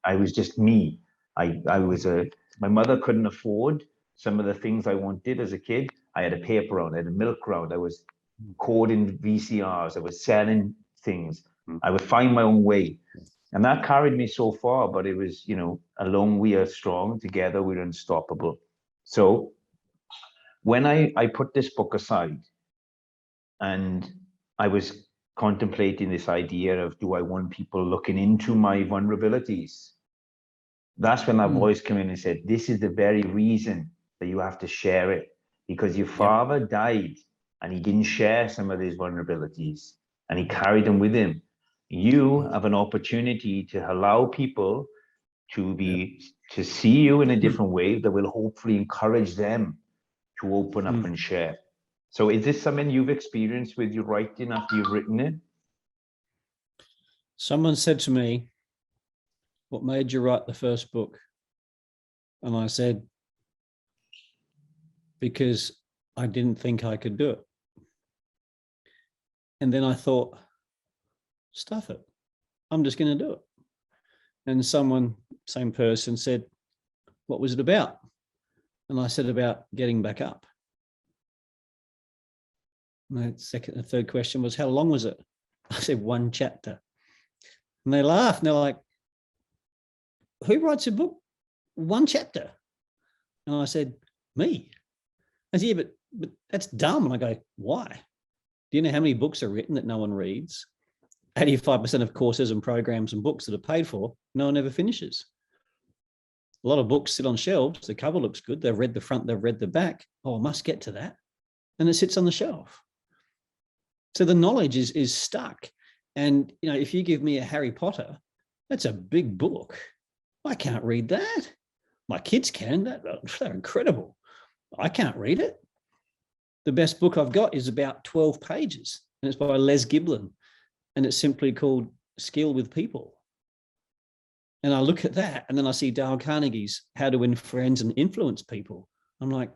[SPEAKER 2] I was just me. My mother couldn't afford some of the things I wanted as a kid. I had a paper round, I had a milk round, I was coding VCRs, I was selling things. I would find my own way. And that carried me so far, but it was, alone we are strong, together we're unstoppable. So when I put this book aside and I was contemplating this idea of, do I want people looking into my vulnerabilities? That's when that voice came in and said, this is the very reason that you have to share it, because your father died and he didn't share some of these vulnerabilities and he carried them with him. You have an opportunity to allow people to see you in a different way that will hopefully encourage them to open up and share. So is this something you've experienced with your writing after you've written it?
[SPEAKER 1] Someone said to me, what made you write the first book? And I said, because I didn't think I could do it. And then I thought, stuff it. I'm just going to do it. And someone, same person, said, what was it about? And I said, about getting back up. And the third question was, how long was it? I said, 1 chapter. And they laughed. And they're like, who writes a book? 1 chapter. And I said, me. I said, yeah, but that's dumb. And I go, why? Do you know how many books are written that no one reads? 85% of courses and programs and books that are paid for, no one ever finishes. A lot of books sit on shelves. The cover looks good. They've read the front, they've read the back. Oh, I must get to that. And it sits on the shelf. So the knowledge is stuck. And, you know, if you give me a Harry Potter, that's a big book. I can't read that. My kids can. They're incredible. I can't read it. The best book I've got is about 12 pages, and it's by Les Giblin, and it's simply called Skill with People. And I look at that, and then I see Dale Carnegie's How to Win Friends and Influence People. I'm like,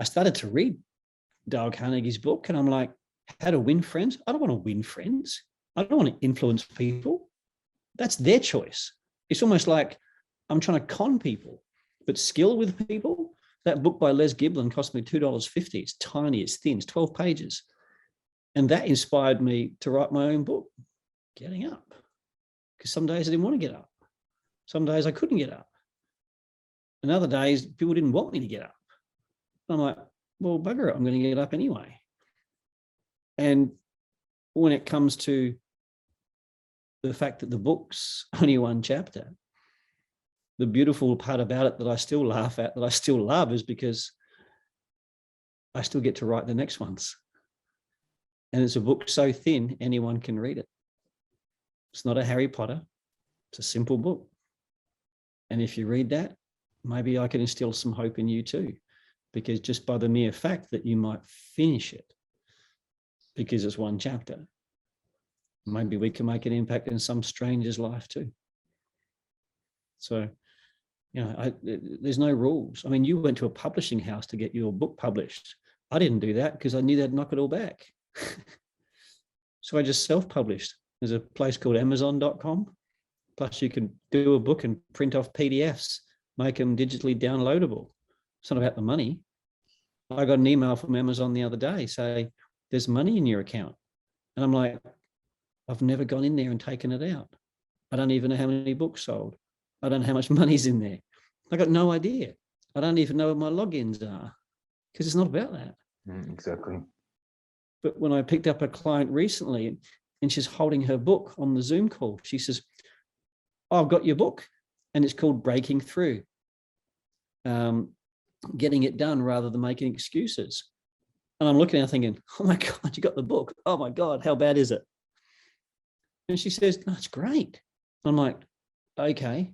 [SPEAKER 1] I started to read Dale Carnegie's book, and I'm like, how to win friends? I don't want to win friends. I don't want to influence people. That's their choice. It's almost like I'm trying to con people, but skill with people. That book by Les Giblin cost me $2.50. It's tiny, it's thin, it's 12 pages. And that inspired me to write my own book, Getting Up. Because some days I didn't want to get up. Some days I couldn't get up. And other days people didn't want me to get up. I'm like, well, bugger it, I'm going to get up anyway. And when it comes to the fact that the book's only 1 chapter, the beautiful part about it that I still laugh at, that I still love, is because I still get to write the next ones. And it's a book so thin, anyone can read it. It's not a Harry Potter. It's a simple book. And if you read that, maybe I can instill some hope in you too, because just by the mere fact that you might finish it, because it's 1 chapter, maybe we can make an impact in some stranger's life too. So, you know, there's no rules. I mean, you went to a publishing house to get your book published. I didn't do that because I knew they'd knock it all back. So I just self-published. There's a place called Amazon.com. Plus you can do a book and print off PDFs, make them digitally downloadable. It's not about the money. I got an email from Amazon the other day saying, there's money in your account. And I'm like, I've never gone in there and taken it out. I don't even know how many books sold. I don't know how much money's in there. I got no idea. I don't even know what my logins are, because it's not about that.
[SPEAKER 2] Exactly.
[SPEAKER 1] But when I picked up a client recently and she's holding her book on the Zoom call, she says, oh, I've got your book, and it's called Breaking Through. Getting it done rather than making excuses. And I'm looking at her thinking, oh my God, you got the book. Oh my God, how bad is it? And she says, no, it's great. I'm like, okay,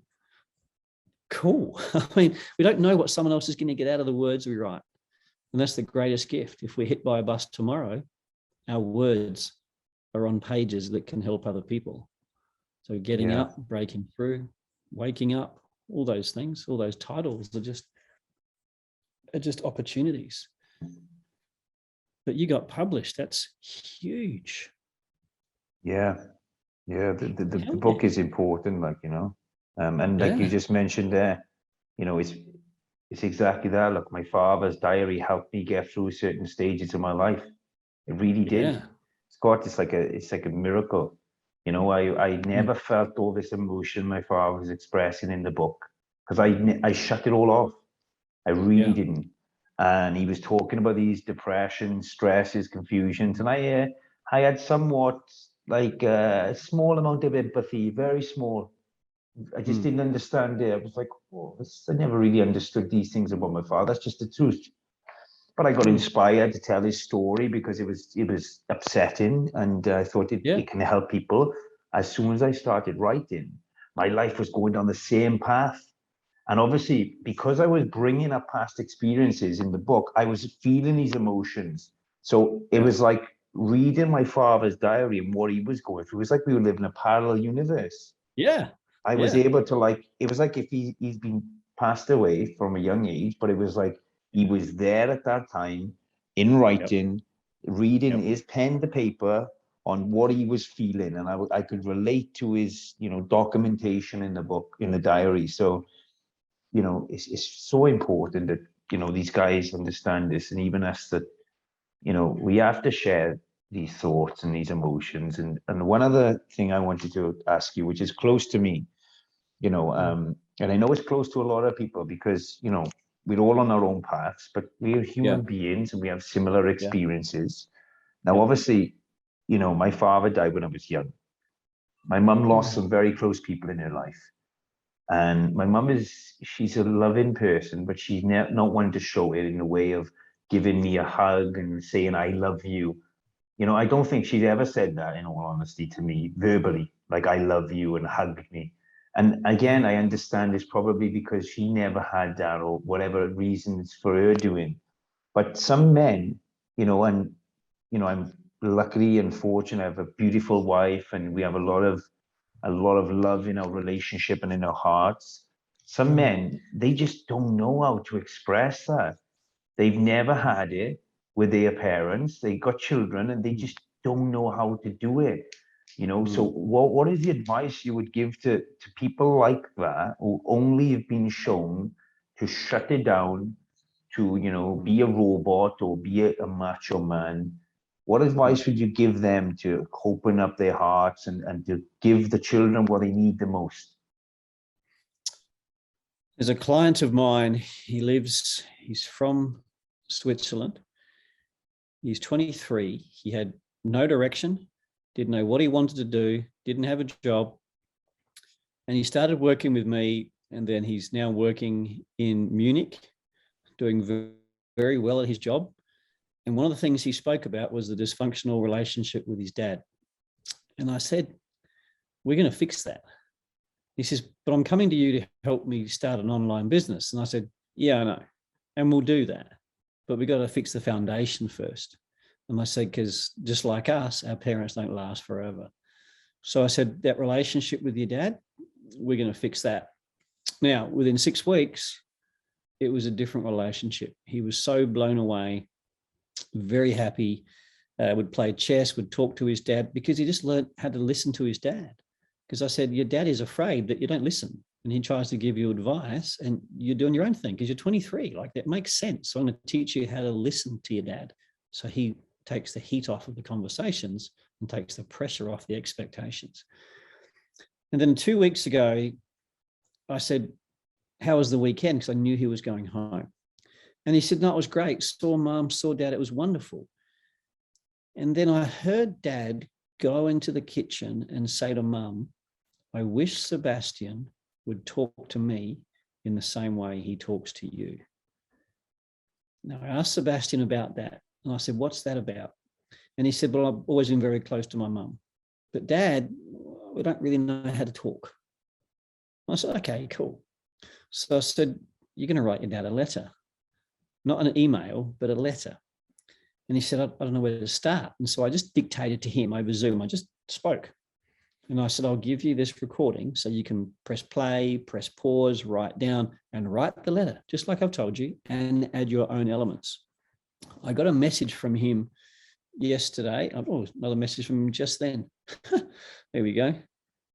[SPEAKER 1] cool. I mean, we don't know what someone else is going to get out of the words we write. And that's the greatest gift. If we're hit by a bus tomorrow, our words are on pages that can help other people. So getting up, breaking through, waking up, all those things, all those titles are just opportunities. But you got published. That's huge.
[SPEAKER 2] Yeah. The book is important, like, you know, and like you just mentioned there, you know, it's exactly that. Look, my father's diary helped me get through certain stages of my life. It really did. Scott, it's like a miracle. You know, I never felt all this emotion my father was expressing in the book, because I shut it all off. I really didn't. And he was talking about these depression, stresses, confusions, and I had somewhat like a small amount of empathy, very small. I just didn't understand it. I was like, oh, I never really understood these things about my father. That's just the truth. But I got inspired to tell his story because it was upsetting, and I thought it can help people. As soon as I started writing, my life was going down the same path. And obviously, because I was bringing up past experiences in the book, I was feeling these emotions. So it was like reading my father's diary and what he was going through, it was like we were living a parallel universe.
[SPEAKER 1] Yeah.
[SPEAKER 2] I was able to, like, it was like if he's been passed away from a young age, but it was like he was there at that time in writing, reading his pen to paper on what he was feeling. And I could relate to his, documentation in the book, in the diary. So, it's so important that, these guys understand this, and even us, that, we have to share these thoughts and these emotions. And one other thing I wanted to ask you, which is close to me, and I know it's close to a lot of people, because, we're all on our own paths, but we're human beings and we have similar experiences. Now, obviously, my father died when I was young. My mum lost some very close people in her life. And my mum she's a loving person, but she's not one to show it in the way of giving me a hug and saying, I love you. I don't think she's ever said that, in all honesty, to me verbally, like, I love you, and hugged me. And again, I understand it's probably because she never had that, or whatever reasons for her doing. But some men, and, I'm lucky and fortunate. I have a beautiful wife, and we have a lot of love in our relationship and in our hearts. Some men, they just don't know how to express that. They've never had it with their parents. They got children and they just don't know how to do it. So what is the advice you would give to people like that, who only have been shown to shut it down, to be a robot or be a macho man? What advice would you give them to open up their hearts and to give the children what they need the most?
[SPEAKER 1] There's a client of mine, he's from Switzerland. He's 23. He had no direction, didn't know what he wanted to do, didn't have a job. And he started working with me, and then he's now working in Munich, doing very well at his job. And one of the things he spoke about was the dysfunctional relationship with his dad. And I said, we're going to fix that. He says, but I'm coming to you to help me start an online business. And I said, yeah, I know. And we'll do that. But we've got to fix the foundation first. And I said, because just like us, our parents don't last forever. So I said, that relationship with your dad, we're going to fix that. Now, within 6 weeks, it was a different relationship. He was so blown away, very happy, would play chess, would talk to his dad, because he just learned how to listen to his dad. Because I said, your dad is afraid that you don't listen, and he tries to give you advice and you're doing your own thing because you're 23. Like, that makes sense. So I'm going to teach you how to listen to your dad. So he takes the heat off of the conversations and takes the pressure off the expectations. And then 2 weeks ago, I said, how was the weekend? Because I knew he was going home. And he said, no, it was great. Saw mom, saw dad. It was wonderful. And then I heard dad go into the kitchen and say to mum, I wish Sebastian would talk to me in the same way he talks to you. Now, I asked Sebastian about that. And I said, what's that about? And he said, well, I've always been very close to my mum. But dad, we don't really know how to talk. I said, okay, cool. So I said, you're going to write your dad a letter. Not an email, but a letter. And he said, I don't know where to start. And so I just dictated to him over Zoom. I just spoke. And I said, I'll give you this recording so you can press play, press pause, write down, and write the letter, just like I've told you, and add your own elements. I got a message from him yesterday. Oh, another message from him just then. There we go.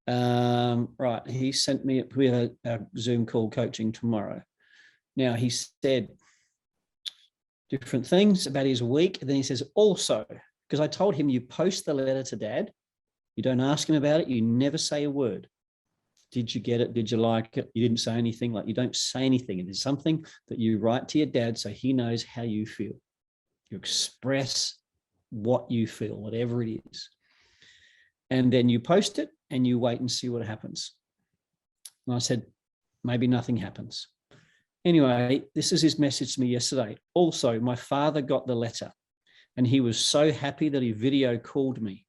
[SPEAKER 1] Right. He sent me, we have a Zoom call coaching tomorrow. Now, he said different things about his week. And then he says, also, because I told him, you post the letter to dad, you don't ask him about it, you never say a word. Did you get it? Did you like it? You didn't say anything. Like, you don't say anything. It is something that you write to your dad so he knows how you feel. You express what you feel, whatever it is. And then you post it and you wait and see what happens. And I said, maybe nothing happens. Anyway, this is his message to me yesterday. Also, my father got the letter and he was so happy that he video called me.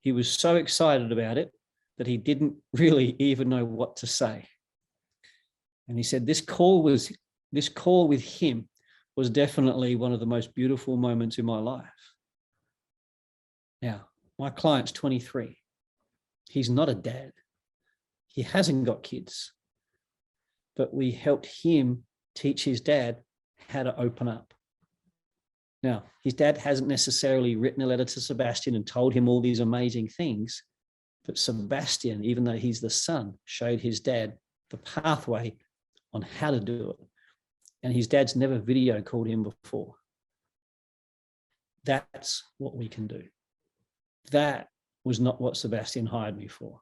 [SPEAKER 1] He was so excited about it that he didn't really even know what to say. And he said, this call with him was definitely one of the most beautiful moments in my life. Now, my client's 23. He's not a dad. He hasn't got kids. But we helped him teach his dad how to open up. Now, his dad hasn't necessarily written a letter to Sebastian and told him all these amazing things, but Sebastian, even though he's the son, showed his dad the pathway on how to do it. And his dad's never video called him before. That's what we can do. That was not what Sebastian hired me for.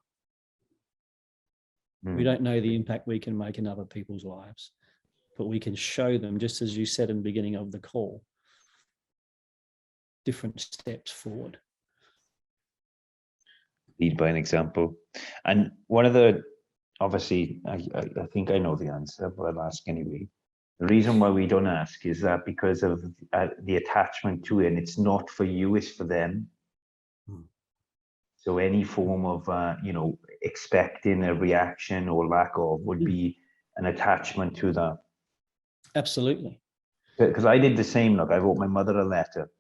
[SPEAKER 1] We don't know the impact we can make in other people's lives, but we can show them, just as you said in the beginning of the call, different steps forward.
[SPEAKER 2] Lead by an example. And one of the, obviously, I think I know the answer, but I'll ask anyway. The reason why we don't ask is that because of the attachment to it, and it's not for you, it's for them. So any form of, expecting a reaction or lack of would be an attachment to that.
[SPEAKER 1] Absolutely.
[SPEAKER 2] Because I did the same. Look, I wrote my mother a letter.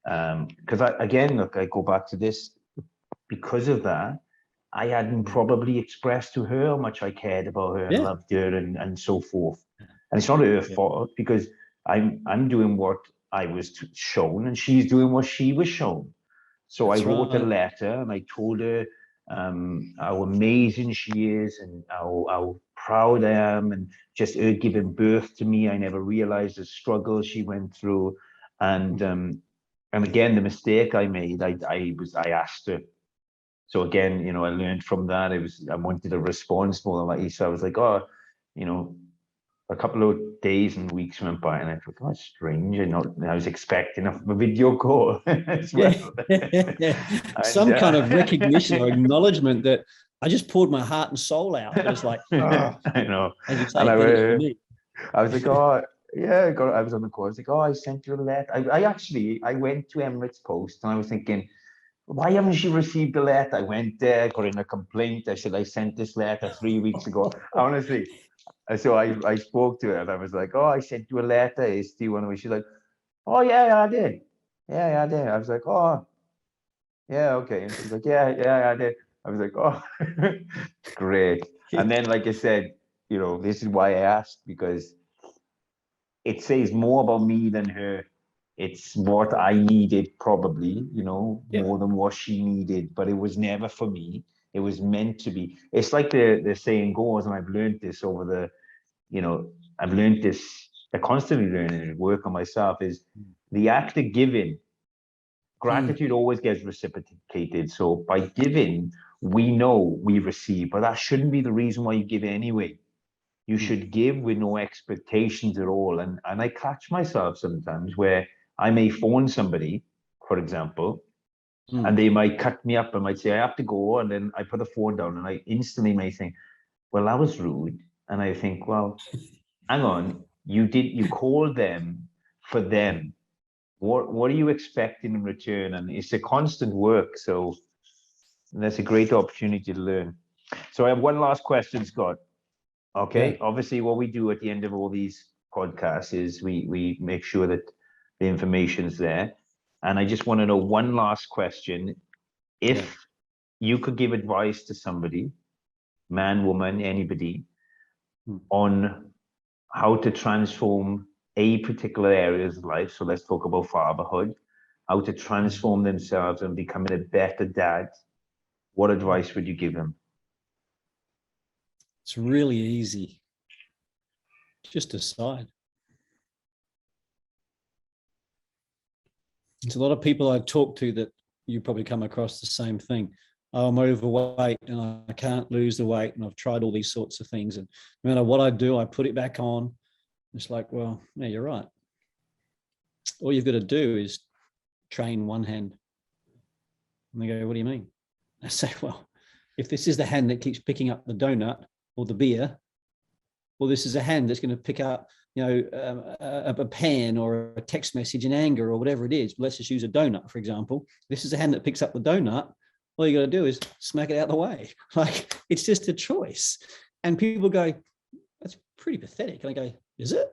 [SPEAKER 2] Because I go back to this. Because of that, I hadn't probably expressed to her how much I cared about her and loved her and so forth. And it's not her fault, because I'm doing what I was shown and she's doing what she was shown. So that's I wrote a letter and I told her how amazing she is and how proud I am, and just her giving birth to me. I never realized the struggle she went through. And again, the mistake I made, I asked her. So again, I learned from that. I wanted a response more than like, so I was like, a couple of days and weeks went by, and I thought, that's strange. I was expecting a video call as well.
[SPEAKER 1] Some kind of recognition or acknowledgement that I just poured my heart and soul out. But it's like, I
[SPEAKER 2] know.
[SPEAKER 1] As you say,
[SPEAKER 2] I was like, I was on the call. I was like, I sent you a letter. I went to Emirates Post and I was thinking, why haven't she received the letter? I went there, got in a complaint. I said, I sent this letter 3 weeks ago. Honestly. So I spoke to her and I was like, I sent you a letter. Is do you want to? She's like, I did. Yeah, I did. I was like, yeah, okay. And she's like, yeah, I did. I was like, great. And then, like I said, this is why I asked, because it says more about me than her. It's what I needed, probably, more than what she needed, but it was never for me. It was meant to be. It's like the saying goes, and I've learned this over I've learned this, I constantly learning and work on myself, is the act of giving. Gratitude always gets reciprocated. So by giving, we know we receive, but that shouldn't be the reason why you give anyway. You should give with no expectations at all. And I catch myself sometimes where I may phone somebody, for example, and they might cut me up and might say, I have to go. And then I put the phone down and I instantly may think, well, that was rude. And I think, well, hang on, you called them for them. What are you expecting in return? And it's a constant work. So that's a great opportunity to learn. So I have one last question, Scott. Okay. Yeah. Obviously, what we do at the end of all these podcasts is we make sure that the information's there. And I just want to know one last question. If you could give advice to somebody, man, woman, anybody, on how to transform a particular areas of life. So let's talk about fatherhood, how to transform themselves and becoming a better dad. What advice would you give them?
[SPEAKER 1] It's really easy. Just decide. There's a lot of people I talk to that you probably come across the same thing. Oh, I'm overweight and I can't lose the weight, and I've tried all these sorts of things, and no matter what I do, I put it back on. It's like, well, yeah, you're right. All you've got to do is train one hand. And they go, what do you mean? I say, well, if this is the hand that keeps picking up the donut or the beer, well, this is a hand that's going to pick up, a pen or a text message in anger or whatever it is. Let's just use a donut, for example. This is a hand that picks up the donut. All you got to do is smack it out of the way. Like, it's just a choice. And people go, that's pretty pathetic. And I go, is it?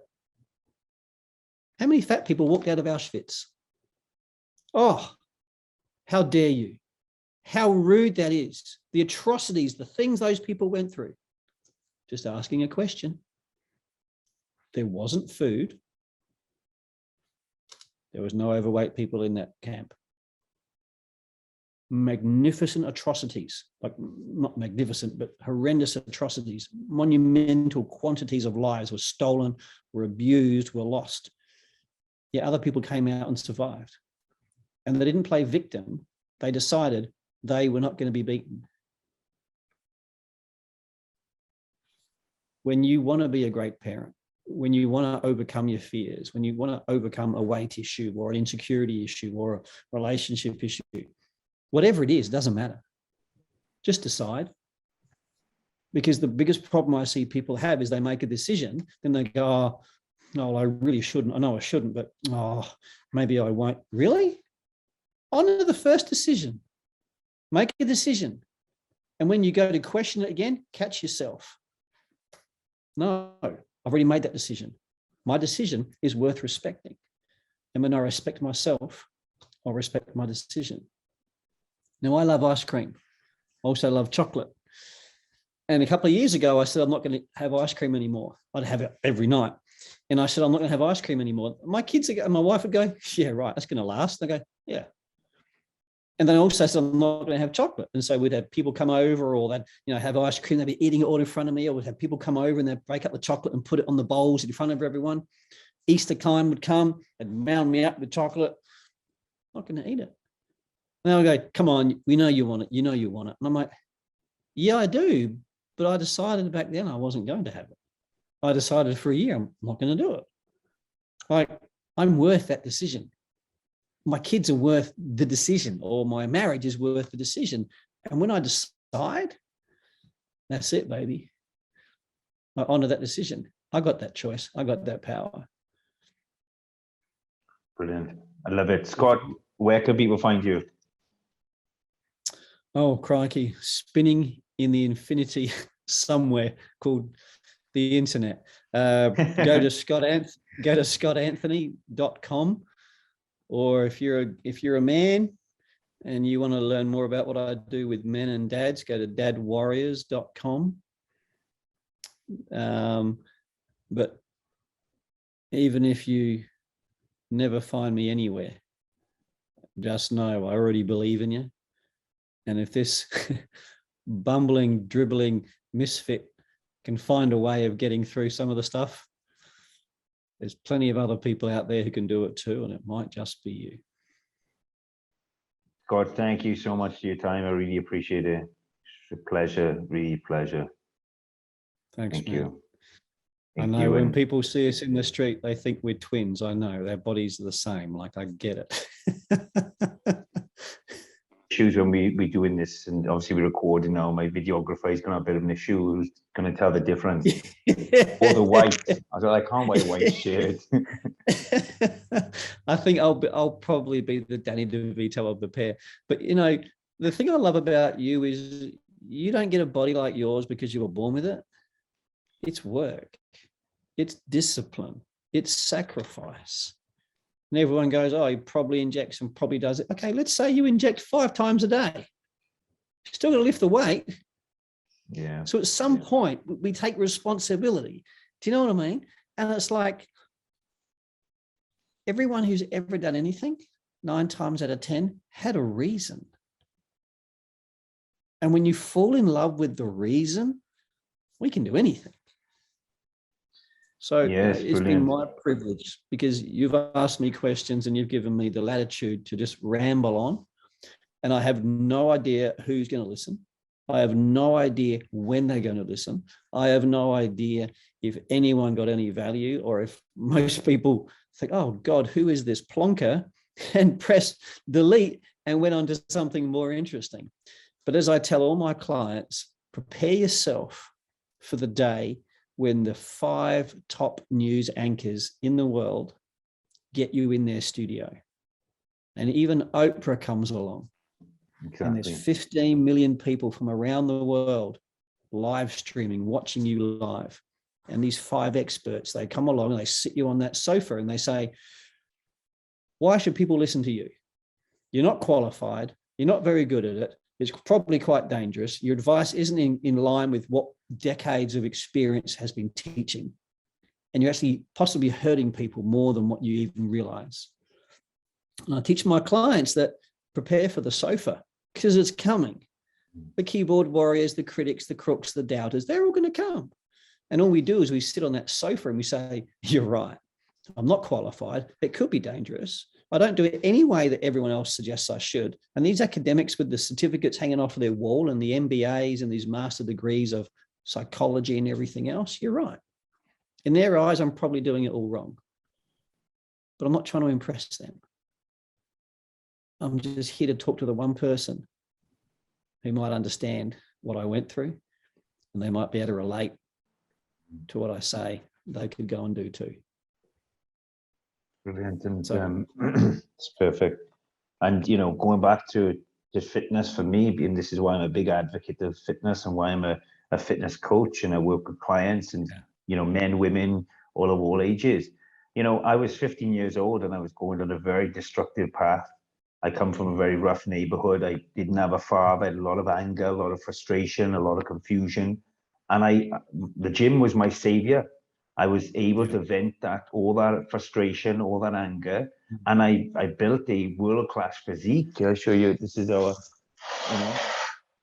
[SPEAKER 1] How many fat people walked out of Auschwitz? Oh, How dare you? How rude that is. The atrocities, the things those people went through. Just asking a question. There wasn't food. There was no overweight people in that camp. Magnificent atrocities, like not magnificent, but horrendous atrocities. Monumental quantities of lives were stolen, were abused, were lost. Yet other people came out and survived. And they didn't play victim. They decided they were not going to be beaten. When you want to be a great parent, when you want to overcome your fears, when you want to overcome a weight issue or an insecurity issue or a relationship issue, whatever it is, doesn't matter. Just decide. Because the biggest problem I see people have is they make a decision, then they go, oh, no, I really shouldn't. I know I shouldn't, but maybe I won't. Really? Honor the first decision. Make a decision. And when you go to question it again, catch yourself. No, I've already made that decision. My decision is worth respecting. And when I respect myself, I'll respect my decision. Now, I love ice cream. I also love chocolate. And a couple of years ago, I said, I'm not going to have ice cream anymore. I'd have it every night. And I said, I'm not going to have ice cream anymore. My kids, my wife would go, yeah, right, that's going to last. And I go, yeah. And then I also said, I'm not going to have chocolate. And so we'd have people come over or they'd, have ice cream. They'd be eating it all in front of me. Or we'd have people come over and they'd break up the chocolate and put it on the bowls in front of everyone. Easter time would come and mound me up with chocolate. I'm not going to eat it. And I go, come on, we know you want it. You know you want it. And I'm like, yeah, I do. But I decided back then I wasn't going to have it. I decided for a year, I'm not going to do it. Like, I'm worth that decision. My kids are worth the decision, or my marriage is worth the decision. And when I decide, that's it, baby. I honor that decision. I got that choice. I got that power.
[SPEAKER 2] Brilliant. I love it. Scott, where can people find you?
[SPEAKER 1] Oh, crikey. Spinning in the infinity somewhere called the internet. Go to scottanthony.com. Or if you're a man and you want to learn more about what I do with men and dads, go to dadwarriors.com. But even if you never find me anywhere, just know I already believe in you. And if this bumbling, dribbling misfit can find a way of getting through some of the stuff, there's plenty of other people out there who can do it too, and it might just be you.
[SPEAKER 2] Scott, thank you so much for your time. I really appreciate it. It's a pleasure, really pleasure.
[SPEAKER 1] Thanks,
[SPEAKER 2] Thank
[SPEAKER 1] man.
[SPEAKER 2] you.
[SPEAKER 1] I know when people see us in the street, they think we're twins. I know their bodies are the same. Like, I get it.
[SPEAKER 2] Issues when we doing this, and obviously we're recording now. My videographer is going to have a bit of an issue. Who's going to tell the difference? Or the white. I was like, I can't wear a white shirt.
[SPEAKER 1] I think I'll probably be the Danny DeVito of the pair. But the thing I love about you is you don't get a body like yours because you were born with it. It's work. It's discipline. It's sacrifice. And everyone goes, oh, he probably injects and probably does it. Okay, let's say you inject 5 times a day. You're still going to lift the weight.
[SPEAKER 2] Yeah.
[SPEAKER 1] So at some point, we take responsibility. Do you know what I mean? And it's like everyone who's ever done anything, 9 times out of 10, had a reason. And when you fall in love with the reason, we can do anything. So
[SPEAKER 2] yes,
[SPEAKER 1] it's been my privilege because you've asked me questions and you've given me the latitude to just ramble on. And I have no idea who's going to listen. I have no idea when they're going to listen. I have no idea if anyone got any value, or if most people think, oh God, who is this plonker? And press delete and went on to something more interesting. But as I tell all my clients, prepare yourself for the day when the 5 top news anchors in the world get you in their studio. And even Oprah comes along. Exactly. And there's 15 million people from around the world live streaming, watching you live. And these 5 experts, they come along and they sit you on that sofa and they say, why should people listen to you? You're not qualified. You're not very good at it. It's probably quite dangerous. Your advice isn't in line with what decades of experience has been teaching. And you're actually possibly hurting people more than what you even realize. And I teach my clients that prepare for the sofa because it's coming. The keyboard warriors, the critics, the crooks, the doubters, they're all going to come. And all we do is we sit on that sofa and we say, you're right. I'm not qualified. It could be dangerous. I don't do it any way that everyone else suggests I should. And these academics with the certificates hanging off of their wall and the MBAs and these master degrees of psychology and everything else, you're right. In their eyes, I'm probably doing it all wrong. But I'm not trying to impress them. I'm just here to talk to the one person who might understand what I went through, and they might be able to relate to what I say. They could go and do too.
[SPEAKER 2] Brilliant. And it's perfect. And, you know, going back to fitness for me, and this is why I'm a big advocate of fitness and why I'm a fitness coach, and I work with clients and, you know, men, women, all of all ages. You know, I was 15 years old and I was going on a very destructive path. I come from a very rough neighborhood. I didn't have a father. I had a lot of anger, a lot of frustration, a lot of confusion. And the gym was my savior. I was able to vent all that frustration, all that anger. And I built a world-class physique. I'll show you, this is our, you know,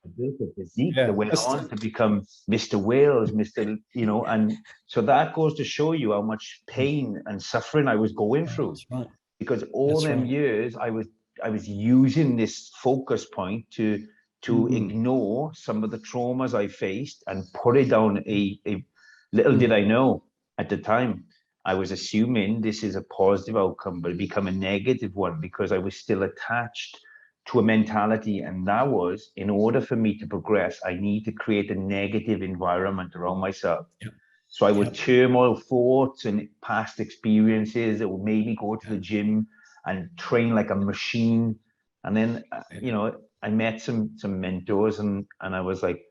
[SPEAKER 2] I built a physique that went on to become Mr. Wales, Mr. You know, and so that goes to show you how much pain and suffering I was going through.
[SPEAKER 1] Right.
[SPEAKER 2] Because all them years I was using this focus point to ignore some of the traumas I faced and put it down a little did I know at the time, I was assuming this is a positive outcome, but it became a negative one because I was still attached to a mentality. And that was, in order for me to progress, I need to create a negative environment around myself. So I would turmoil thoughts and past experiences that would make me go to the gym and train like a machine. And then, you know, I met some mentors and I was like,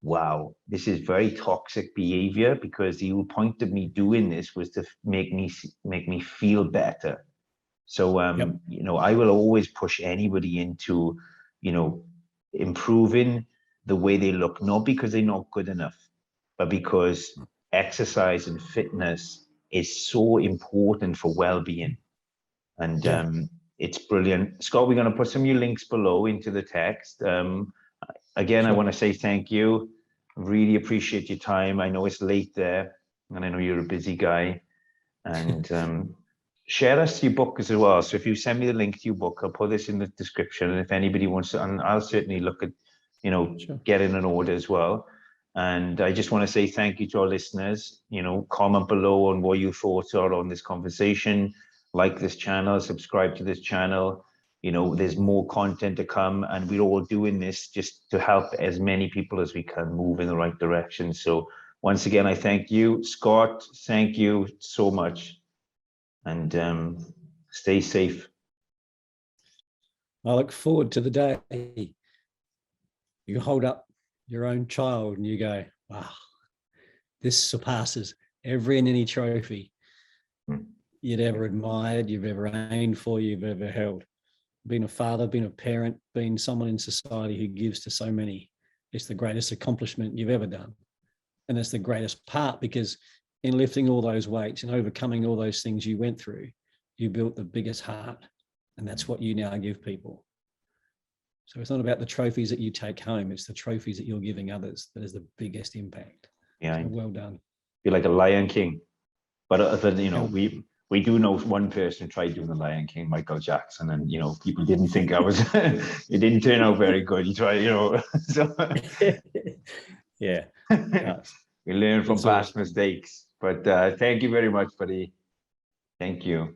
[SPEAKER 2] wow, this is very toxic behavior, because the whole point of me doing this was to make me feel better. So, you know, I will always push anybody into, you know, improving the way they look, not because they're not good enough, but because exercise and fitness is so important for well-being. And it's brilliant. Scott, we're going to put some of your links below into the text. Again, I want to say thank you. Really appreciate your time. I know it's late there, and I know you're a busy guy. And share us your book as well. So if you send me the link to your book, I'll put this in the description. And if anybody wants to, and I'll certainly look at, you know, getting an order as well. And I just want to say thank you to our listeners. You know, comment below on what your thoughts are on this conversation. Like this channel, subscribe to this channel. You know, there's more content to come, and we're all doing this just to help as many people as we can move in the right direction. So once again, I thank you, Scott. Thank you so much, and stay safe.
[SPEAKER 1] I look forward to the day you hold up your own child and you go, wow, this surpasses every and any trophy you'd ever admired, you've ever aimed for, you've ever held. Being a father, being a parent, being someone in society who gives to so many, it's the greatest accomplishment you've ever done. And it's the greatest part, because in lifting all those weights and overcoming all those things you went through, you built the biggest heart. And that's what you now give people. So it's not about the trophies that you take home, it's the trophies that you're giving others that is the biggest impact. Yeah. So well done. You're like a Lion King. But you know, we do know one person who tried doing the Lion King, Michael Jackson, and you know, people didn't think I was it didn't turn out very good. He tried, you know. So yeah. We learn from past mistakes. But thank you very much, buddy. Thank you.